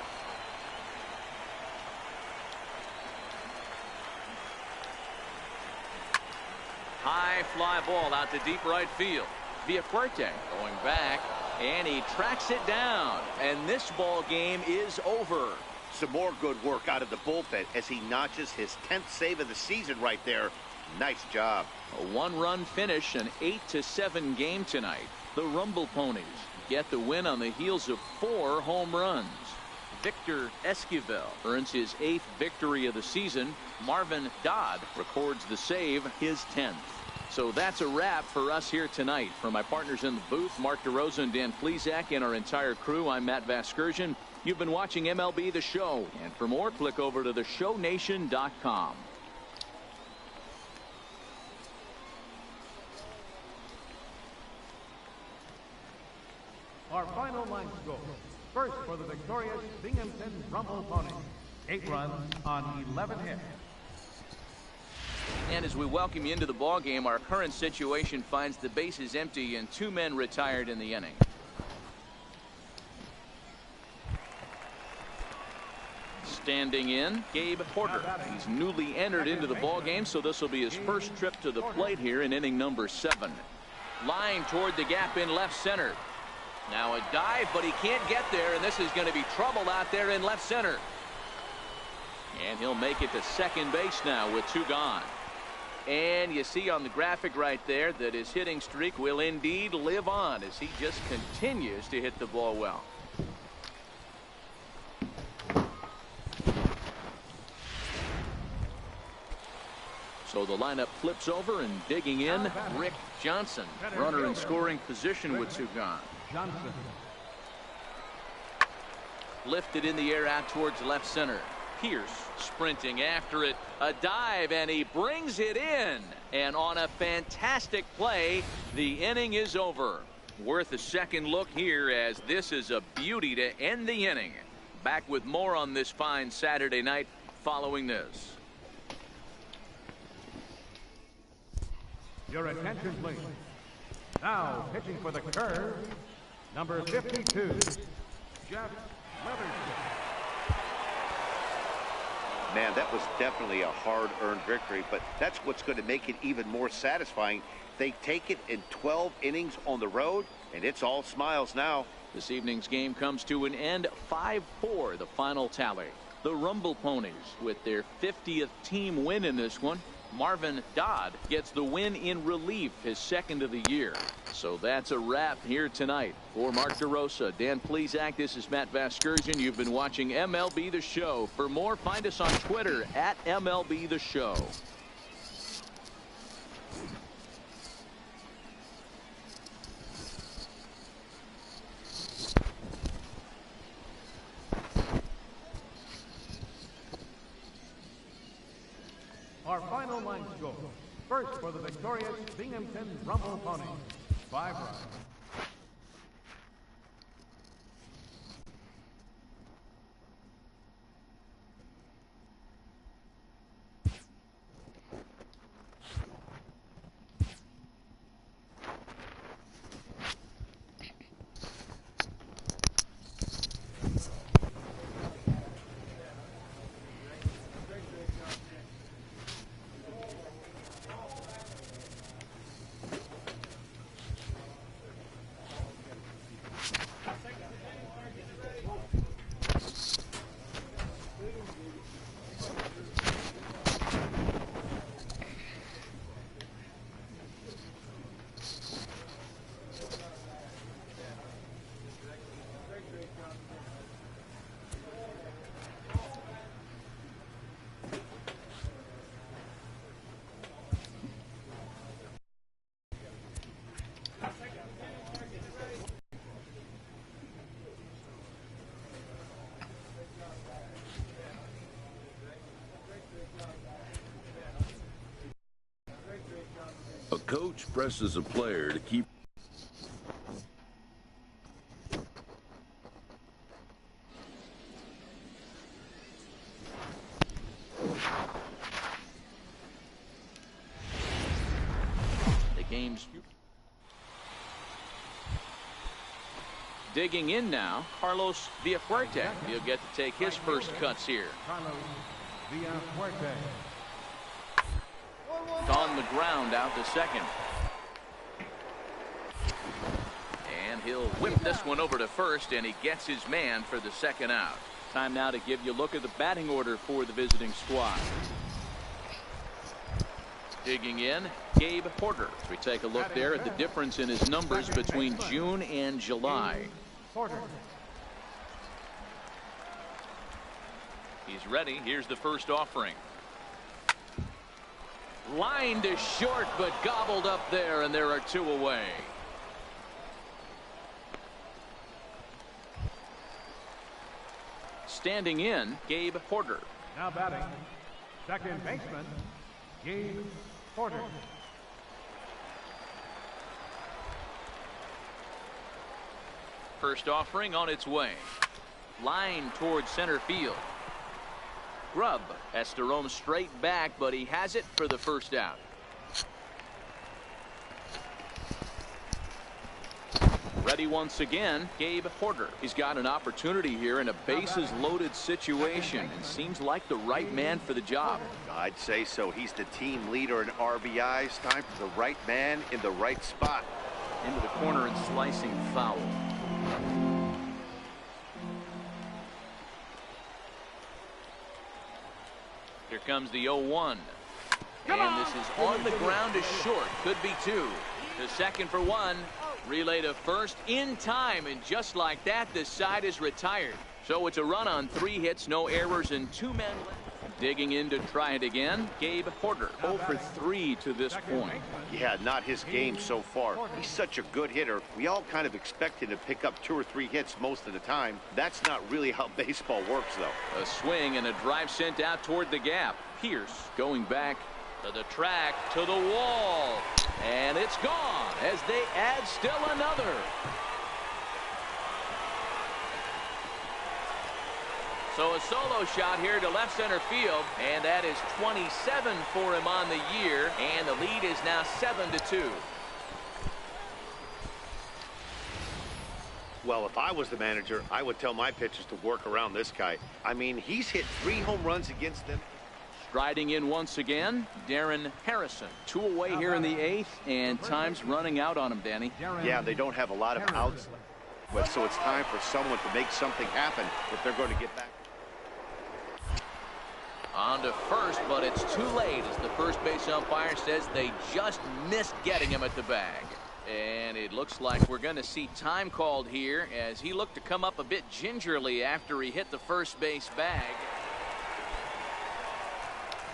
High fly ball out to deep right field. Villafuerte going back, and he tracks it down. And this ball game is over. Some more good work out of the bullpen as he notches his 10th save of the season right there. Nice job. A 1-run finish, an 8-7 game tonight. The Rumble Ponies get the win on the heels of 4 home runs. Victor Esquivel earns his 8th victory of the season. Marvin Dodd records the save, his 10th. So that's a wrap for us here tonight. For my partners in the booth, Mark DeRosa and Dan Plesac, and our entire crew, I'm Matt Vasgersian. You've been watching MLB The Show. And for more, click over to theshownation.com. Our final line score. First for the victorious Binghamton Rumble Ponies. 8 runs on 11 hits. And as we welcome you into the ball game, our current situation finds the bases empty and 2 men retired in the inning. Standing in, Gabe Porter. He's newly entered into the ball game, so this will be his first trip to the plate here in inning number 7. Line toward the gap in left center. Now a dive, but he can't get there, and this is going to be trouble out there in left center. And he'll make it to second base now with 2 gone. And you see on the graphic right there that his hitting streak will indeed live on as he just continues to hit the ball well. So the lineup flips over, and digging in, Rick Johnson, runner in scoring position with 2 gone. Lifted in the air out towards left center. Pierce sprinting after it, a dive, and he brings it in. And on a fantastic play, the inning is over. Worth a second look here, as this is a beauty to end the inning. Back with more on this fine Saturday night following this. Your attention, please. Now pitching for the Curve, number 52, Jeff Leatherstone. Man, that was definitely a hard-earned victory, but that's what's going to make it even more satisfying. They take it in 12 innings on the road, and it's all smiles now. This evening's game comes to an end, 5-4, the final tally. The Rumble Ponies with their 50th team win in this one. Marvin Dodd gets the win in relief, his second of the year. So that's a wrap here tonight. For Mark DeRosa, Dan Plesac, this is Matt Vasgersian. You've been watching MLB The Show. For more, find us on Twitter at MLB The Show. Our final line score. First for the victorious Binghamton Rumble Ponies, 5 runs. A coach presses a player to keep the game's digging in now. Carlos Villafuerte. He'll get to take his first cuts here. Carlos Villafuerte. On the ground out to second. And he'll whip this one over to first, and he gets his man for the second out. Time now to give you a look at the batting order for the visiting squad. Digging in, Gabe Porter. As we take a look there at the difference in his numbers between June and July. He's ready. Here's the first offering. Line to short, but gobbled up there, and there are 2 away. Standing in, Gabe Porter. Now batting, second baseman, Gabe Porter. First offering on its way. Line towards center field. Grubb has to roam straight back, but he has it for the first out. Ready once again, Gabe Porter. He's got an opportunity here in a bases loaded situation and seems like the right man for the job. I'd say so. He's the team leader in RBIs. Time for the right man in the right spot. Into the corner and slicing foul. comes the 0-1. And this is on the ground to short. Could be two. To second for one. Relay to first in time. And just like that, the side is retired. So it's a run on 3 hits, no errors, and 2 men left. Digging in to try it again, Gabe Porter. 0 for 3 to this point. Yeah, not his game so far. He's such a good hitter. We all kind of expect him to pick up 2 or 3 hits most of the time. That's not really how baseball works, though. A swing and a drive sent out toward the gap. Pierce going back to the track, to the wall. And it's gone as they add still another. So a solo shot here to left center field, and that is 27 for him on the year, and the lead is now 7-2. Well, if I was the manager, I would tell my pitchers to work around this guy. I mean, he's hit 3 home runs against them. Striding in once again, Darren Harrison. 2 away here in the 8th, and time's running out on him, Danny. Yeah, they don't have a lot of outs, so it's time for someone to make something happen if they're going to get back. On to first, but it's too late as the first base umpire says they just missed getting him at the bag. And it looks like we're going to see time called here as he looked to come up a bit gingerly after he hit the first base bag.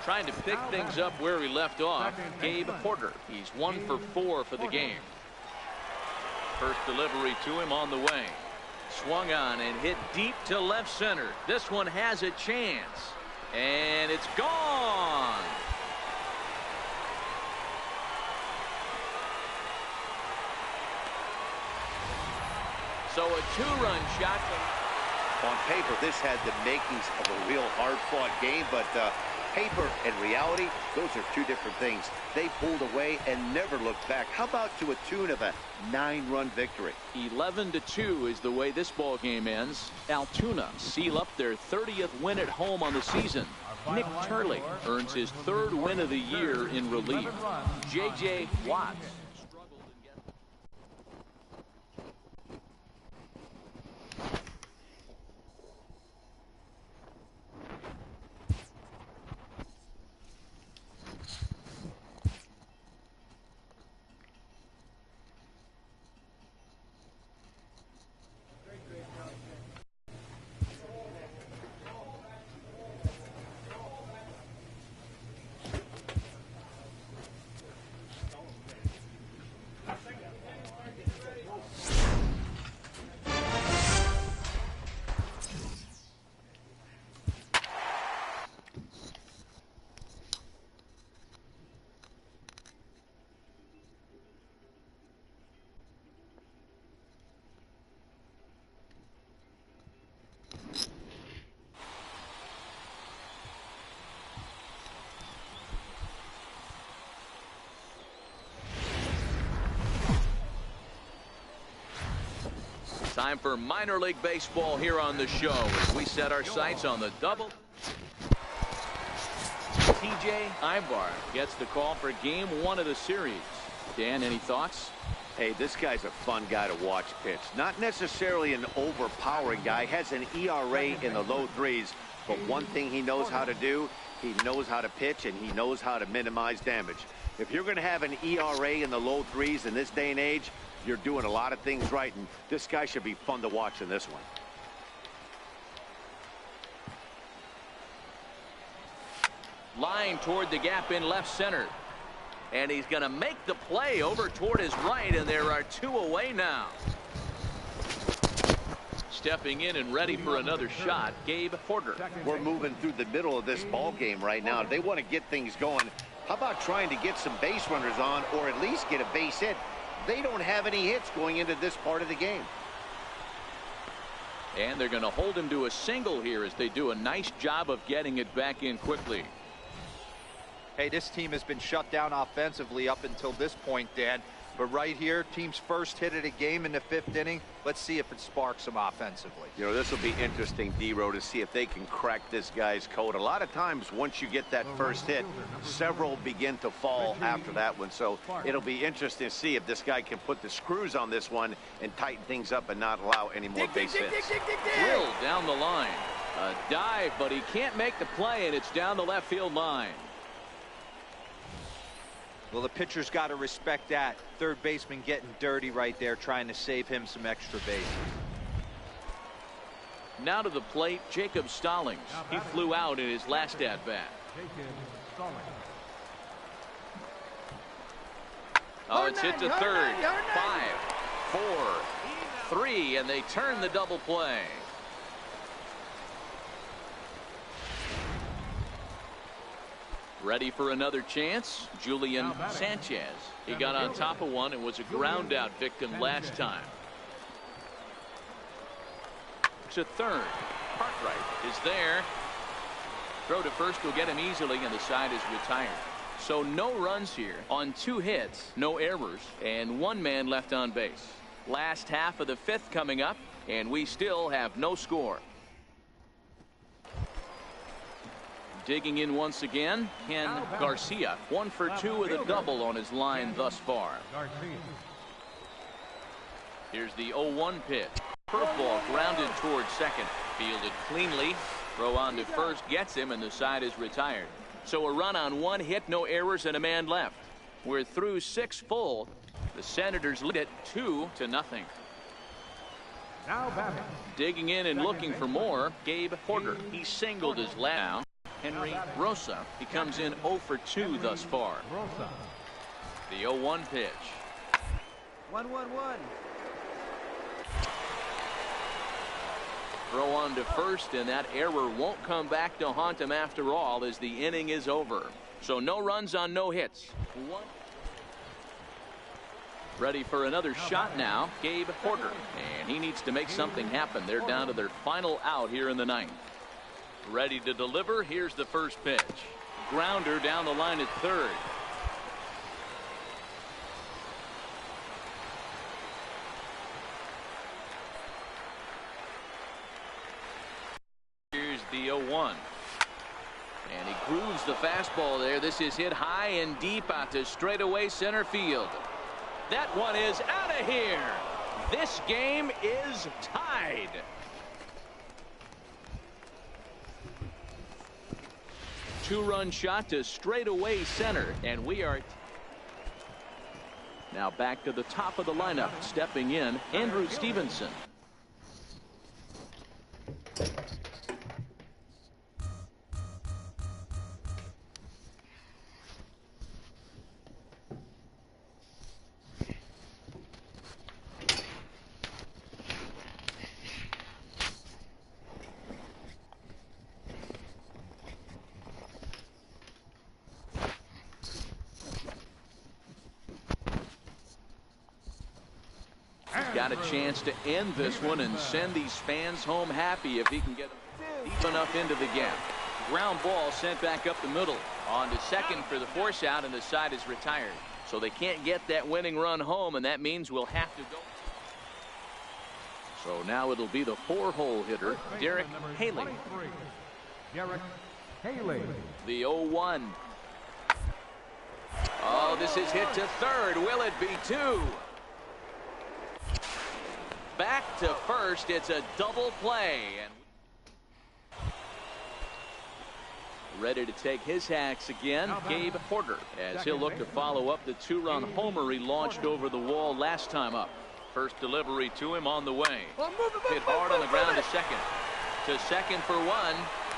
Trying to pick things up where he left off, Gabe Porter. He's 1 for 4 for the game. First delivery to him on the way. Swung on and hit deep to left center. This one has a chance. And it's gone. So a 2-run shot. On paper, this had the makings of a real hard-fought game, but paper and reality, those are 2 different things. They pulled away and never looked back. How about to a tune of a 9-run victory? 11-2 is the way this ball game ends. Altoona seal up their 30th win at home on the season. Nick Turley earns his 3rd win of the year in relief. J.J. Watt. Time for minor league baseball here on the show as we set our sights on the double. TJ Ibar gets the call for game 1 of the series. Dan, any thoughts? Hey, this guy's a fun guy to watch pitch. Not necessarily an overpowering guy. Has an ERA in the low 3s. But one thing he knows how to do, he knows how to pitch and he knows how to minimize damage. If you're going to have an ERA in the low 3s in this day and age, you're doing a lot of things right, and this guy should be fun to watch in this one. Line toward the gap in left center. And he's going to make the play over toward his right, and there are 2 away now. Stepping in and ready for another shot, Gabe Porter. We're moving through the middle of this ball game right now. They want to get things going. How about trying to get some base runners on, or at least get a base hit? They don't have any hits going into this part of the game. And they're going to hold him to a single here as they do a nice job of getting it back in quickly. Hey, this team has been shut down offensively up until this point, Dan. But right here, team's first hit of the game in the 5th inning. Let's see if it sparks them offensively. You know, this will be interesting, D-Row, to see if they can crack this guy's code. A lot of times, once you get that first hit, several begin to fall after that one. So it'll be interesting to see if this guy can put the screws on this one and tighten things up and not allow any more base hits. Drilled down the line. A dive, but he can't make the play, and it's down the left field line. Well, the pitcher's got to respect that. Third baseman getting dirty right there, trying to save him some extra bases. Now to the plate, Jacob Stallings. He flew out in his last at-bat. Oh, it's hit to third. 5, 4, 3, and they turn the double play. Ready for another chance, Julian Sanchez. He got on top of one and was a ground out victim last time. To third. Cartwright is there. Throw to first will get him easily, and the side is retired. So no runs here on 2 hits, no errors, and 1 man left on base. Last half of the 5th coming up, and we still have no score. Digging in once again, Ken Garcia. 1 for 2 with a double on his line thus far. Here's the 0-1 pitch. Curveball grounded towards second. Fielded cleanly. Throw on to first gets him, and the side is retired. So a run on 1 hit, no errors, and a man left. We're through 6 full. The Senators lead it 2-0. Now batting. Digging in and looking for more, Gabe Porter. He singled his last. Henry Rosa. He comes in 0 for 2 thus far. The 0-1 pitch. 1-1-1. Throw on to first, and that error won't come back to haunt him after all, as the inning is over. So no runs on no hits. Ready for another shot now, Gabe Porter. And he needs to make something happen. They're down to their final out here in the 9th. Ready to deliver. Here's the first pitch. Grounder down the line at third. Here's the 0-1. And he grooves the fastball there. This is hit high and deep out to straightaway center field. That one is out of here. This game is tied. Two-run shot to straightaway center, and we are now back to the top of the lineup. Stepping in, Andrew Stevenson. Got a chance to end this one and send these fans home happy if he can get deep enough into the gap. Ground ball sent back up the middle. On to second for the force out, and the side is retired. So they can't get that winning run home, and that means we'll have to go. So now it'll be the 4-hole hitter, Derek Haley. Derek Haley. The 0-1. Oh, this is hit to third. Will it be 2? Back to first. It's a double play. And ready to take his hacks again, Gabe Porter, as he'll look to follow up the 2-run homer he launched over the wall last time up. First delivery to him on the way. Hit hard on the ground to second. To second for 1.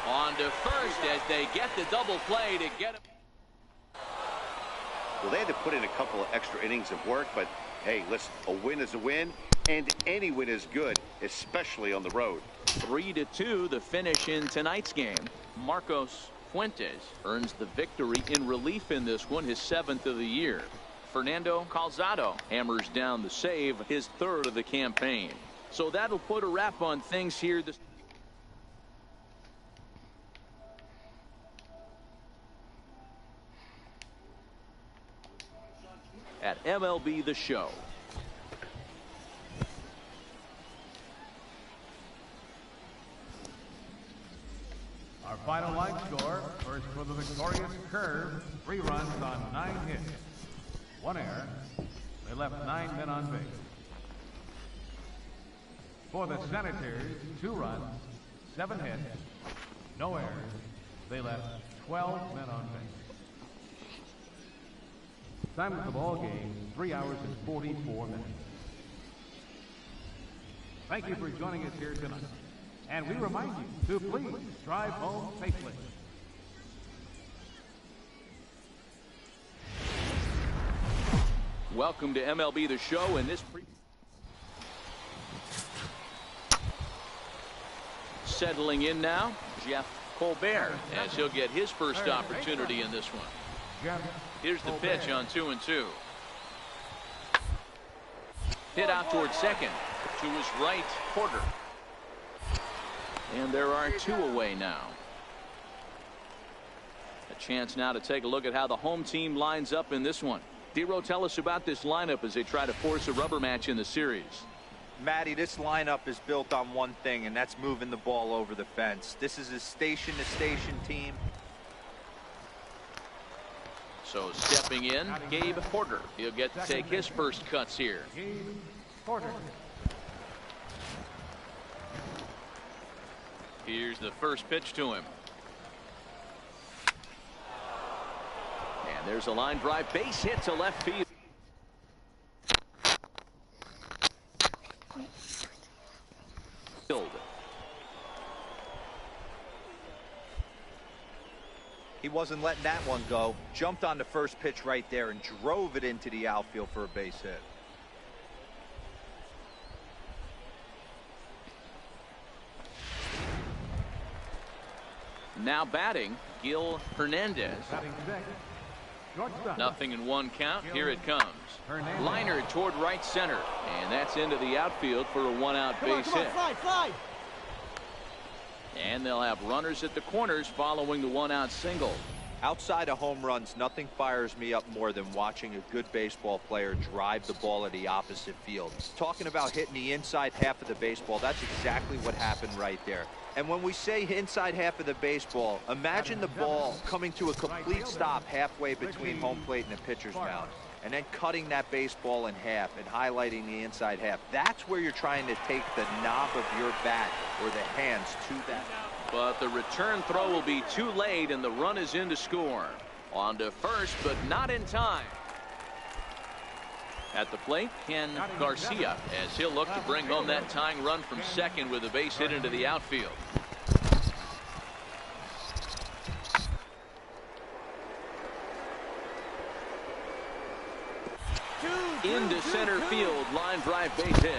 On to first as they get the double play to get him. Well, they had to put in a couple of extra innings of work, but hey, listen, a win is a win, and any win is good, especially on the road. 3-2 the finish in tonight's game. Marcos Fuentes earns the victory in relief in this one, his 7th of the year. Fernando Calzado hammers down the save, his 3rd of the campaign. So that'll put a wrap on things here this at MLB The Show. Our final line score, first for the victorious Curve, 3 runs on 9 hits. 1 error. They left 9 men on base. For the Senators, 2 runs, 7 hits, no errors. They left 12 men on base. Time of the ball game, 3 hours and 44 minutes. Thank you for joining us here tonight. And we remind you to please drive home safely. Welcome to MLB The Show in this settling in now, Jeff Colbert, as he'll get his first opportunity in this one. Here's the pitch on 2-2. Hit out towards second. To his right, Porter. And there are 2 away now. A chance now to take a look at how the home team lines up in this one. Dero, tell us about this lineup as they try to force a rubber match in the series. Matty, this lineup is built on one thing, and that's moving the ball over the fence. This is a station-to-station team. So stepping in, Gabe Porter. He'll get to take his first cuts here. Gabe Porter. Here's the first pitch to him. And there's a line drive base hit to left field. He wasn't letting that one go. Jumped on the first pitch right there and drove it into the outfield for a base hit. Now batting, Gil Hernandez. Nothing in 1 count. Here it comes. Liner toward right center. And that's into the outfield for a 1-out base hit. Fly. And they'll have runners at the corners following the 1-out single. Outside of home runs, nothing fires me up more than watching a good baseball player drive the ball at the opposite field. Talking about hitting the inside half of the baseball, that's exactly what happened right there. And when we say inside half of the baseball, imagine the ball coming to a complete stop halfway between home plate and the pitcher's mound, and then cutting that baseball in half and highlighting the inside half. That's where you're trying to take the knob of your bat or the hands to that. But the return throw will be too late, and the run is in to score. On to first, but not in time. At the plate, Ken Garcia, as he'll look to bring home that tying run from second with a base hit into the outfield. Into center field, line drive base hit.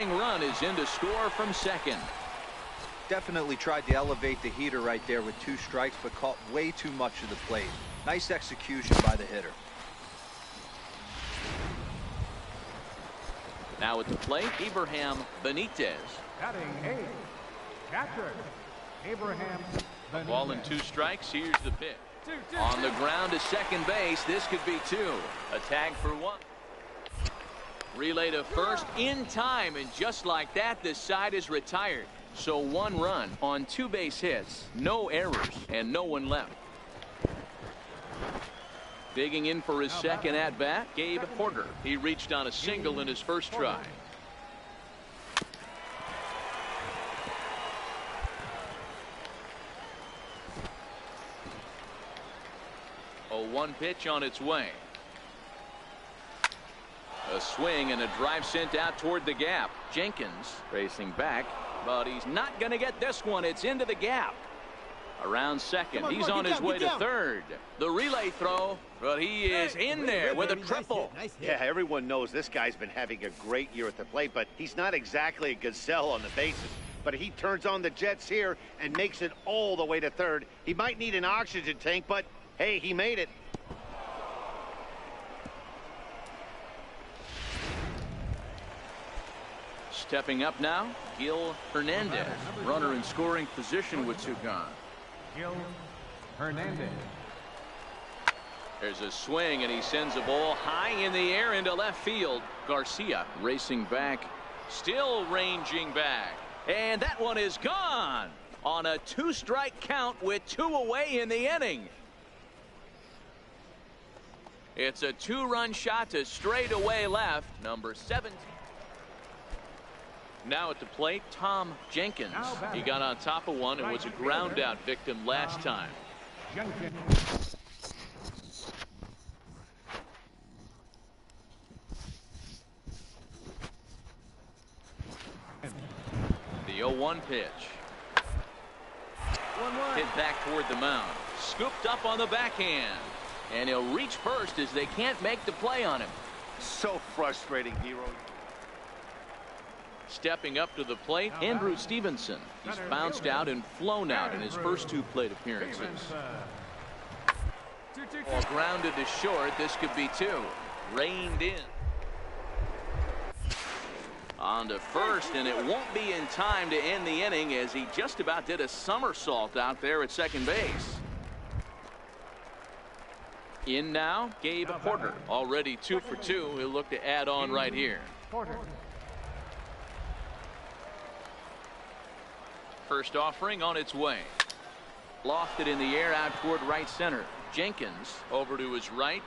Run is in to score from second. Definitely tried to elevate the heater right there with 2 strikes, but caught way too much of the plate. Nice execution by the hitter. Now at the plate, Abraham Benitez. Batting 8th, catcher, Abraham Benitez. Ball and 2 strikes. Here's the pitch. On the ground to second base. This could be 2. A tag for 1. Relay to first in time, and just like that, the side is retired. So 1 run on 2 base hits, no errors, and no one left. Digging in for his second at-bat, Gabe Porter. He reached on a single in his first try. A 1 pitch on its way. A swing and a drive sent out toward the gap. Jenkins racing back, but he's not going to get this one. It's into the gap. Around second. He's on his way to third. The relay throw, but he is in there with a triple. Yeah, everyone knows this guy's been having a great year at the plate, but he's not exactly a gazelle on the bases. But he turns on the jets here and makes it all the way to third. He might need an oxygen tank, but hey, he made it. Stepping up now, Gil Hernandez. Runner in scoring position with 2 gone. Gil Hernandez. There's a swing, and he sends a ball high in the air into left field. Garcia racing back, still ranging back. And that one is gone on a 2-strike count with 2 away in the inning. It's a 2-run shot to straightaway left, number 17. Now at the plate, Tom Jenkins. He got on top of one and was a ground out victim last time. The 0-1 pitch. Hit back toward the mound. Scooped up on the backhand. And he'll reach first as they can't make the play on him. So frustrating, Hero. Stepping up to the plate, Andrew Stevenson. He's bounced out and flown out in his first 2 plate appearances. Ball grounded to short. This could be 2. Reined in. On to first, and it won't be in time to end the inning as he just about did a somersault out there at second base. In now, Gabe Porter. Already 2 for 2. He'll look to add on right here. First offering on its way. Lofted in the air out toward right center. Jenkins over to his right.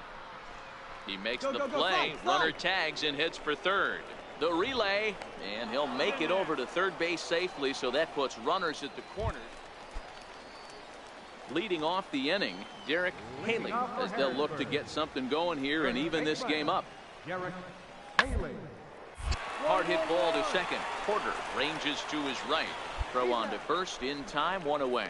He makes the play. Runner tags and hits for third. The relay, and he'll make it over to third base safely, so that puts runners at the corners. Leading off the inning, Derek Haley, as they'll look to get something going here and even this game up. Hard hit ball to second. Porter ranges to his right. Throw on to first in time, 1 away.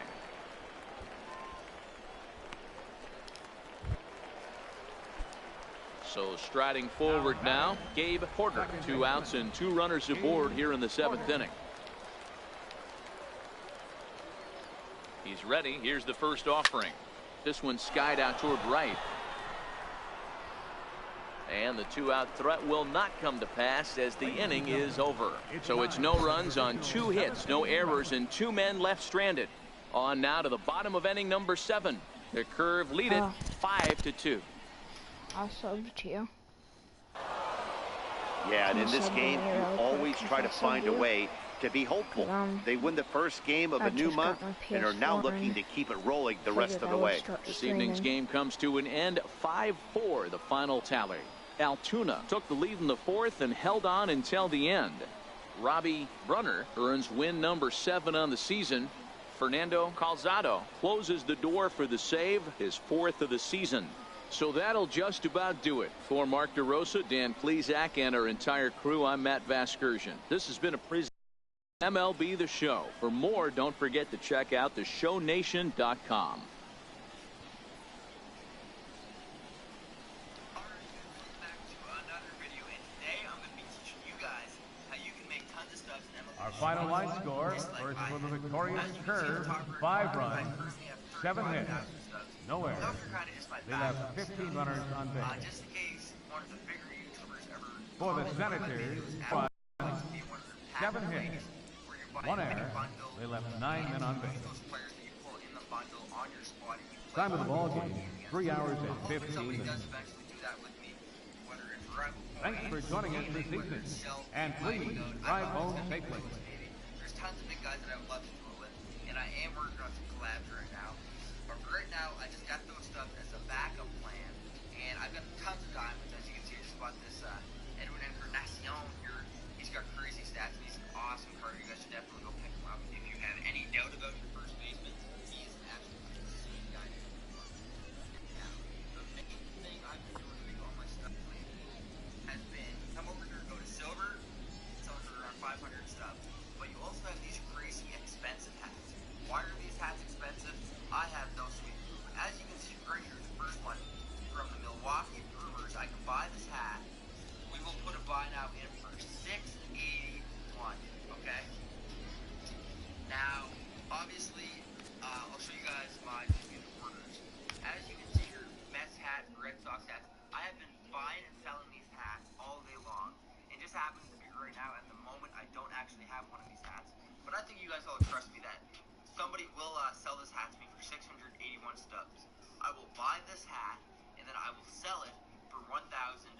So striding forward now, Gabe Porter. 2 outs and 2 runners aboard here in the 7th inning. He's ready. Here's the first offering. This one skied out toward right. And the 2-out threat will not come to pass as the inning is over. So it's no runs on 2 hits, no errors, and 2 men left stranded. On now to the bottom of inning number 7. The Curve lead it 5-2. I'll sub to you. Yeah, and in this game, you always try to find a way to be hopeful. They win the first game of a new month and are now looking to keep it rolling the rest of the way. This evening's game comes to an end, 5-4, the final tally. Altoona took the lead in the 4th and held on until the end. Robbie Brunner earns win number 7 on the season. Fernando Calzado closes the door for the save, his 4th of the season. So that'll just about do it. For Mark DeRosa, Dan Plesac, and our entire crew, I'm Matt Vasgersian. This has been a MLB The Show. For more, don't forget to check out theshownation.com. Back to another video, and today I'm going to be teaching you guys how you can make tons final line score, first for the victorious Curve, 5 runs, 7 hits, no errors. They left 15 runners on base. Just in case one of the bigger YouTubers ever... For the Senators, 5 runs, 7 hits, 1 error. They left 9 men on base. Time of the ball game, 3 hours and 15 minutes. Thanks for joining us this evening, and please drive home safely. There's tons of big guys that I would love to do it with, and I am working on some collabs right now. But right now, I just got those stuff as a backup plan, and I've got tons of diamonds. As you can see, I just bought this Edwin Encarnacion here. He's got crazy stats, and he's an awesome card. You guys should definitely go pick him up. If you have any doubt about your first baseman, he is an absolutely insane guy. Now, the main thing I've been doing to make all my stuff has been come over here and go to silver. Some are around 500 stuff. But you also have these crazy expensive hats. Why are these hats expensive? I have no sweet clue. As you can see right here, the first one from the Milwaukee Brewers. I can buy this hat. We will put a buy now in for $681. Okay. Now, obviously, I'll show you guys my orders. As you can see here, Mets hat, Red Sox hats. I have been buying and selling these hats all day long. It just happens to be right now at the moment I don't actually have one of these hats. But I think you guys all trust me that somebody will sell this hat to me for 681 stubs. I will buy this hat and then I will sell it for 1,600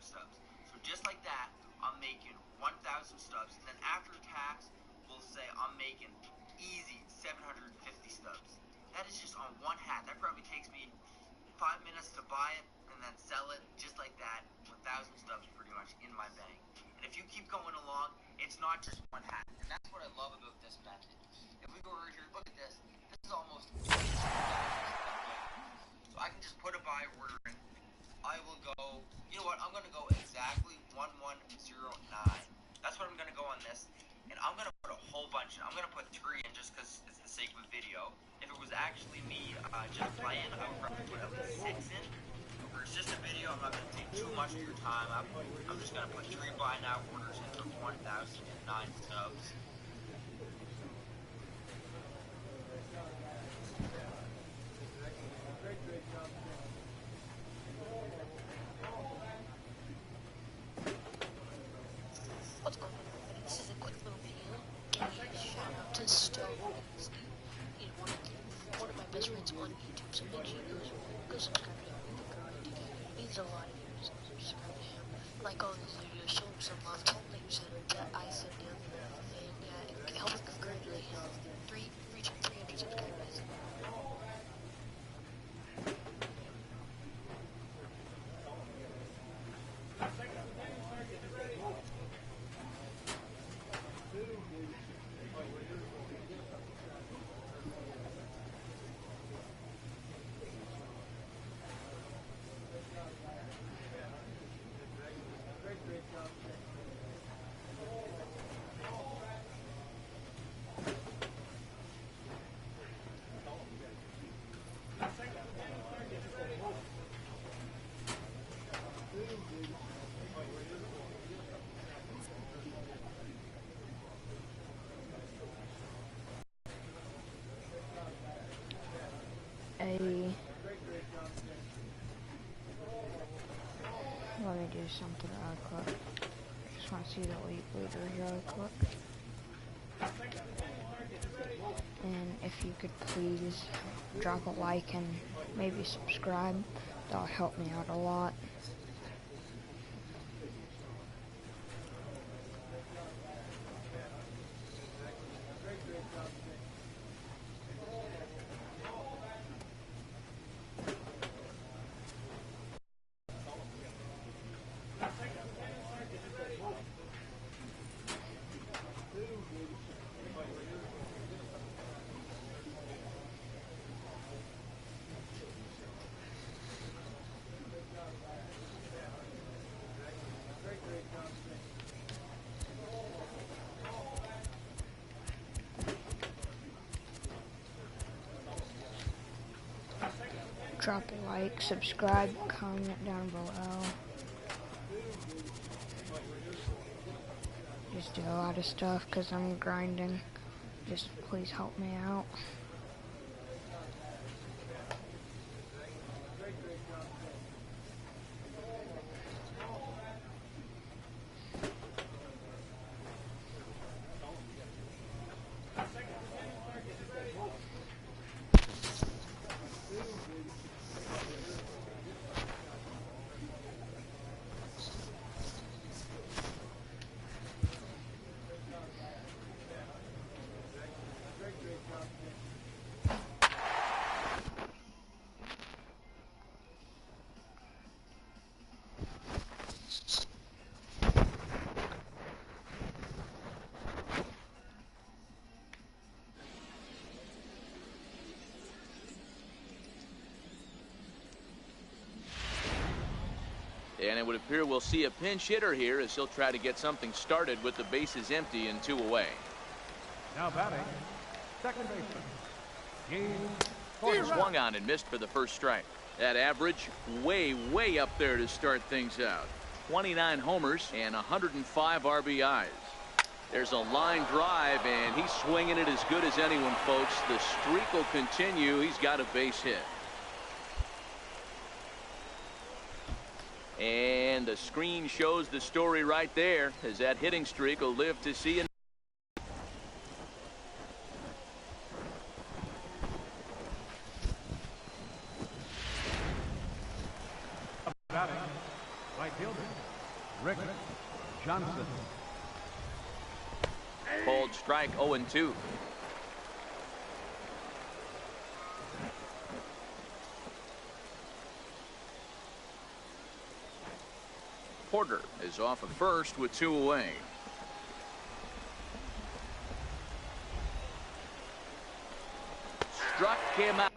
stubs. So just like that, I'm making 1,000 stubs. And then after tax, we'll say I'm making easy 750 stubs. That is just on one hat. That probably takes me 5 minutes to buy it and then sell it just like that. 1,000 stubs pretty much in my bank. And if you keep going along, it's not just one hat. And that's what I love about this method. If we go over here, look at this. This is almost 2,000 So I can just put a buy order in. I will go, you know what, I'm going to go exactly 1109. That's what I'm going to go on this. And I'm going to put a whole bunch in. I'm going to put 3 in just because it's the sake of the video. If it was actually me just playing, I would probably put at least 6 in. Or it's just a video, I'm not going to take too much of your time. I'm just going to put 3 buy now orders in for 1,009 stubs. What's going on, everybody? This is a quick little video. Giving a shout out to Stowe. He's one of my best friends on YouTube, so make sure you go subscribe to him. It means a lot if you subscribe to him. Like all these videos, show him some love, tell him that you said that I sent him, and yeah, help us congratulate him. Reaching 300 subscribers. Let me do something real quick. I just want to see the lead leader real quick. And if you could please drop a like and maybe subscribe, that'll help me out a lot. Drop a like, subscribe, comment down below. Just do a lot of stuff because I'm grinding. Just please help me out. And it would appear we'll see a pinch hitter here as he'll try to get something started with the bases empty and 2 away. Now batting, second baseman. Swung on and missed for the first strike. That average way up there to start things out. 29 homers and 105 RBIs. There's a line drive, and he's swinging it as good as anyone, folks. The streak will continue. He's got a base hit. And the screen shows the story right there, as that hitting streak will live to see. Batting, right fielder, Rick Johnson. Called strike 0-2. Porter is off of first with 2 away. Struck him out.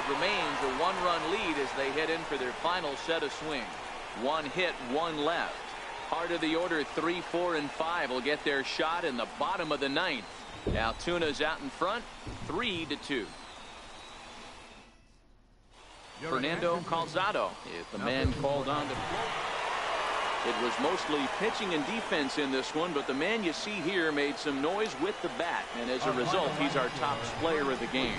it remains a one-run lead as they head in for their final set of swings. One hit, one left. Part of the order 3, 4, and 5 will get their shot in the bottom of the ninth. Altuna's out in front, 3-2. Fernando Calzado is the man called on to play. It was mostly pitching and defense in this one, but the man you see here made some noise with the bat, and as a result, he's our top player of the game.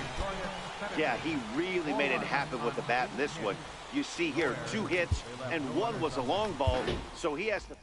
Yeah, he really made it happen with the bat in this one. You see here 2 hits, and 1 was a long ball, so he has to...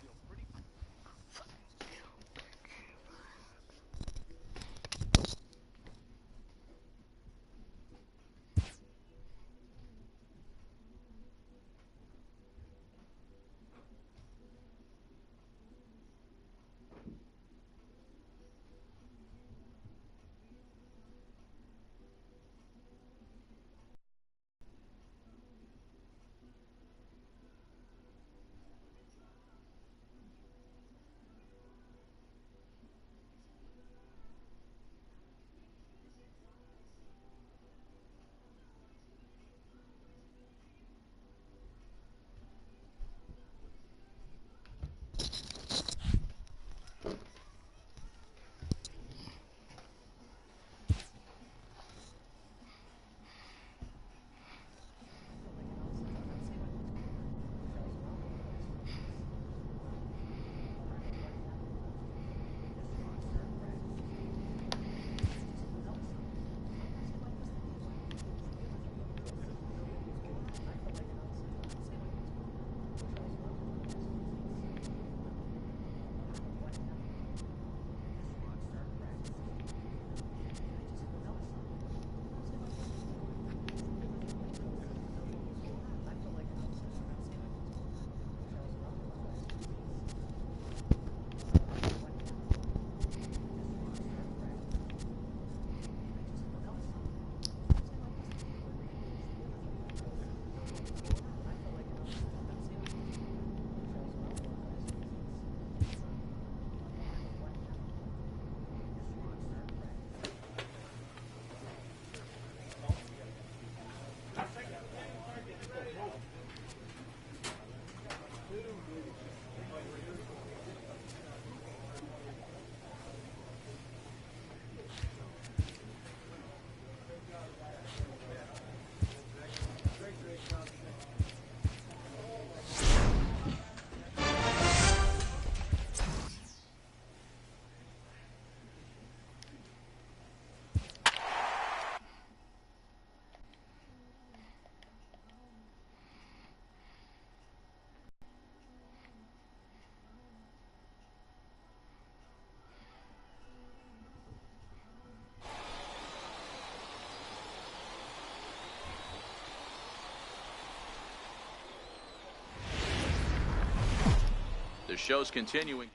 The show's continuing.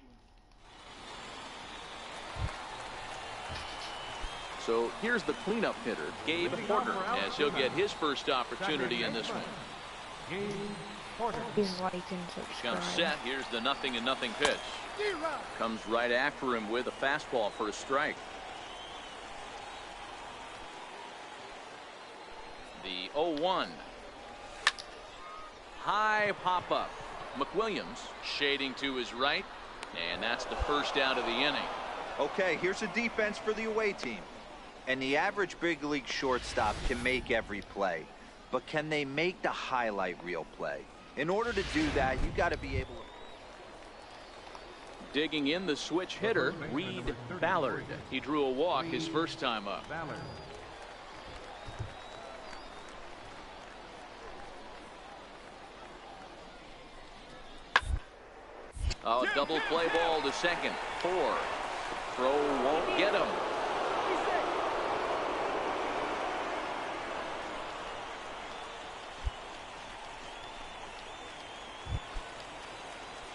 So here's the cleanup hitter, Gabe Porter, as he'll get his first opportunity in this one. Please like and subscribe. Comes set. Here's the 0-0 pitch. Comes right after him with a fastball for a strike. The 0-1. High pop up. McWilliams shading to his right, and that's the first out of the inning. Okay, here's a defense for the away team. And the average big league shortstop can make every play, but can they make the highlight reel play? In order to do that, you got to be able to... Digging in the switch hitter, Reed Ballard. He drew a walk his first time up. Oh, double play ball to second. 4. Throw won't get him.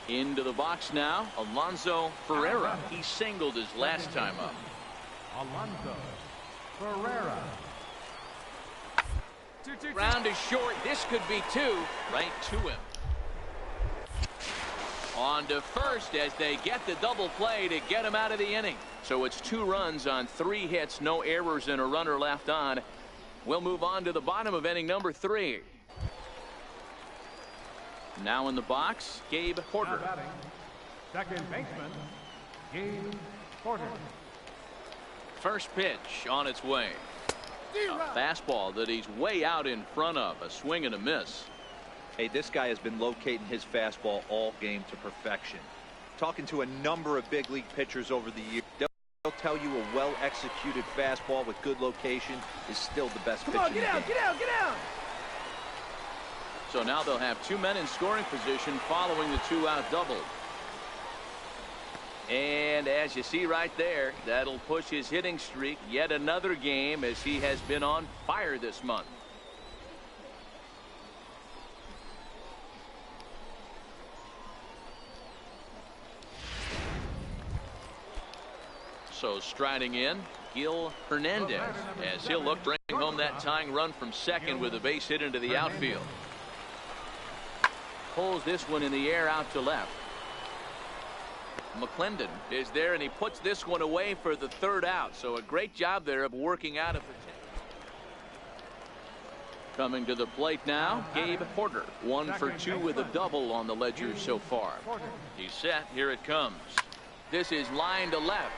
Into the box now, Alonso Ferreira. He singled his last time up. Alonso Ferreira. Round is short. This could be 2. Right to him. On to first as they get the double play to get him out of the inning. So it's 2 runs on 3 hits, no errors, and a runner left on. We'll move on to the bottom of inning number 3. Now in the box, Gabe Porter. Second baseman, Gabe Porter. First pitch on its way. A fastball that he's way out in front of. A swing and a miss. Hey, this guy has been locating his fastball all game to perfection. Talking to a number of big league pitchers over the years, they'll tell you a well-executed fastball with good location is still the best pitch in the game. Get out! So now they'll have 2 men in scoring position following the 2-out double. And as you see right there, that'll push his hitting streak yet another game as he has been on fire this month. So striding in, Gil Hernandez, as he'll look to bring home that tying run from second with a base hit into the outfield. Pulls this one in the air out to left. McClendon is there, and he puts this one away for the 3rd out. So a great job there of working out of the coming to the plate now, Gabe Porter. 1 for 2 with a double on the ledger so far. He's set. Here it comes. This is line to left.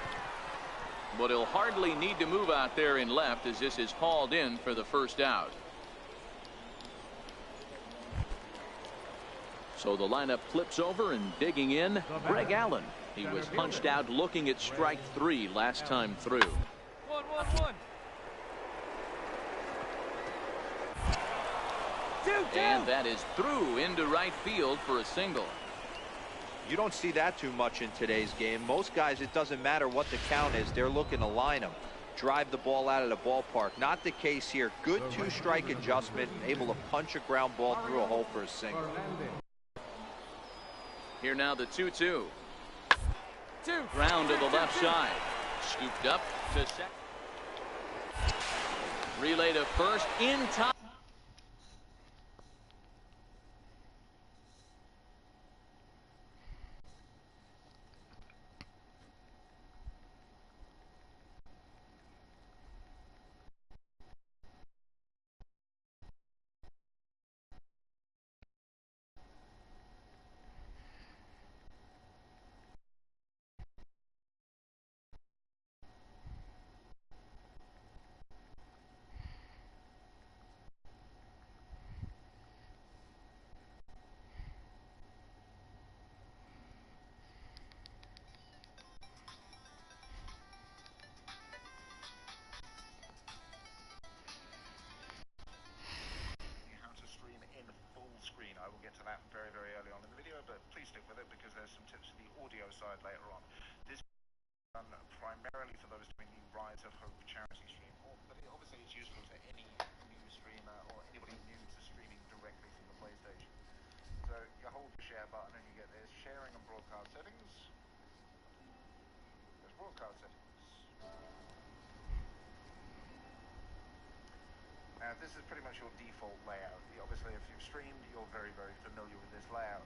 But he'll hardly need to move out there in left as this is hauled in for the 1st out. So the lineup flips over, and digging in, Greg Allen. He was punched out looking at strike 3 last time through. 1-1-1. And that is through into right field for a single. You don't see that too much in today's game. Most guys, it doesn't matter what the count is. They're looking to line them, drive the ball out of the ballpark. Not the case here. Good 2-strike adjustment, able to punch a ground ball through a hole for a single. Here now the 2-2. Ground to the left side. Scooped up to second. Relay to first in time. side later on. This is done primarily for those doing the Rise of Hope charity stream, but obviously it's useful to any new streamer or anybody new to streaming directly from the PlayStation. So you hold the share button and you get this sharing and broadcast settings. There's broadcast settings. Now this is pretty much your default layout. Obviously if you've streamed, you're very, very familiar with this layout.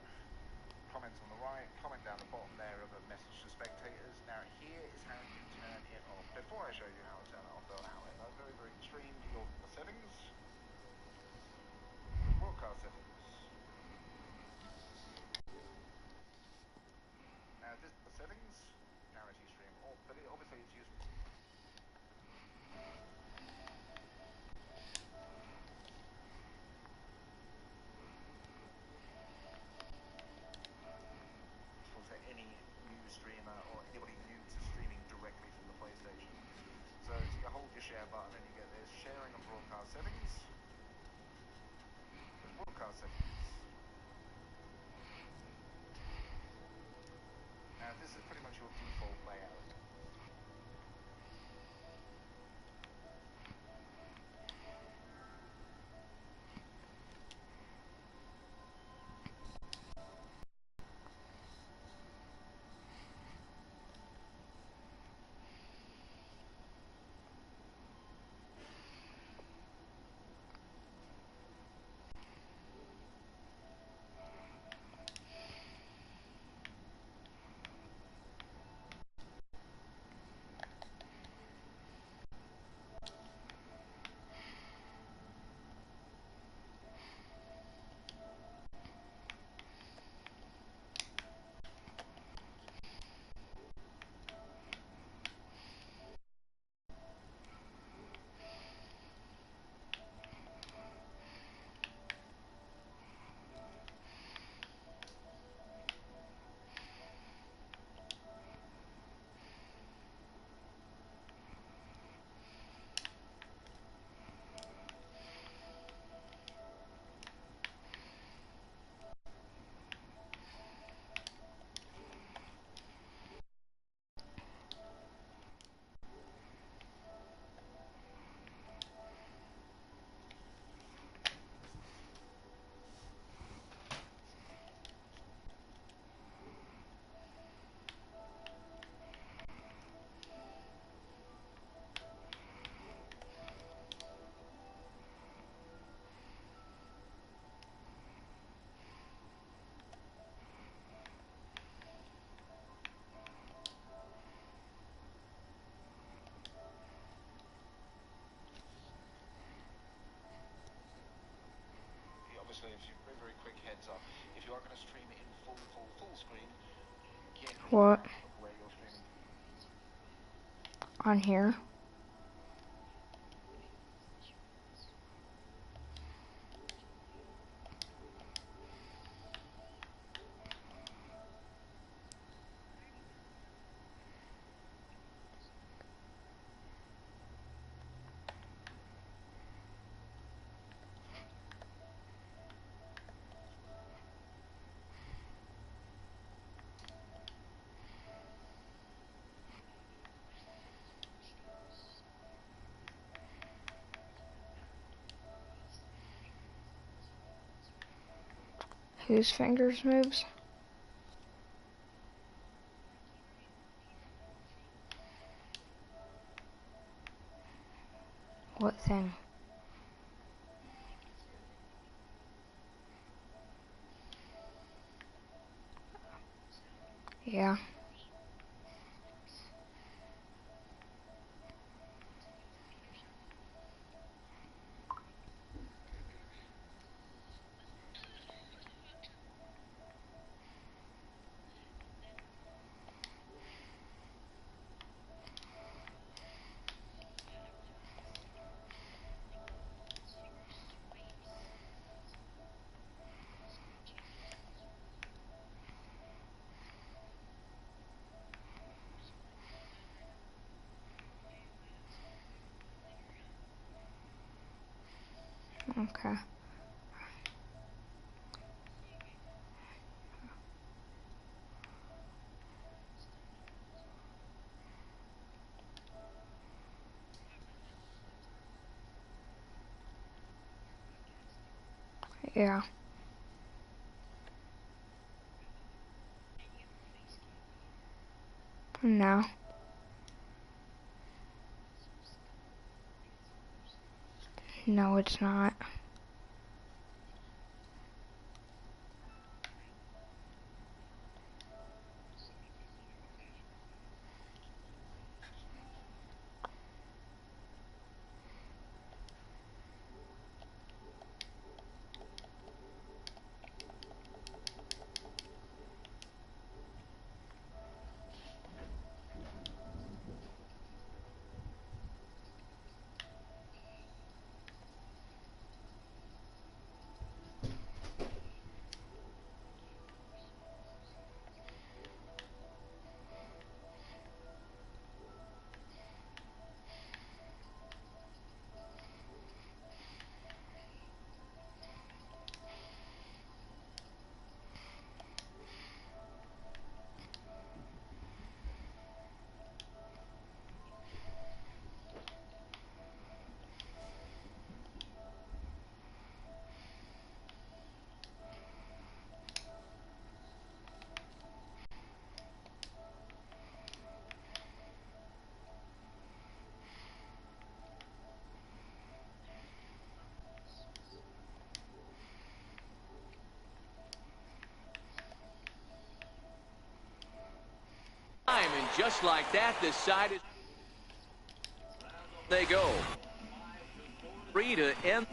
Comments on the right, comment down the bottom there of a message to spectators. Now here is how you turn it off. Before I show you how to turn it off, though, now very, very streamed, your settings, broadcast settings. Now this is the settings, charity stream, but obviously it's useful. Any new streamer or anybody new to streaming directly from the PlayStation. So you hold your share button and you get this sharing and broadcast settings. There's broadcast settings. Now this is pretty much your default layout. to stream it in full screen, get What? where you're streaming. On here? Whose fingers moves? What thing? Yeah. Okay. Yeah. No. No, it's not. And just like that, this side is... They go. 3 to end.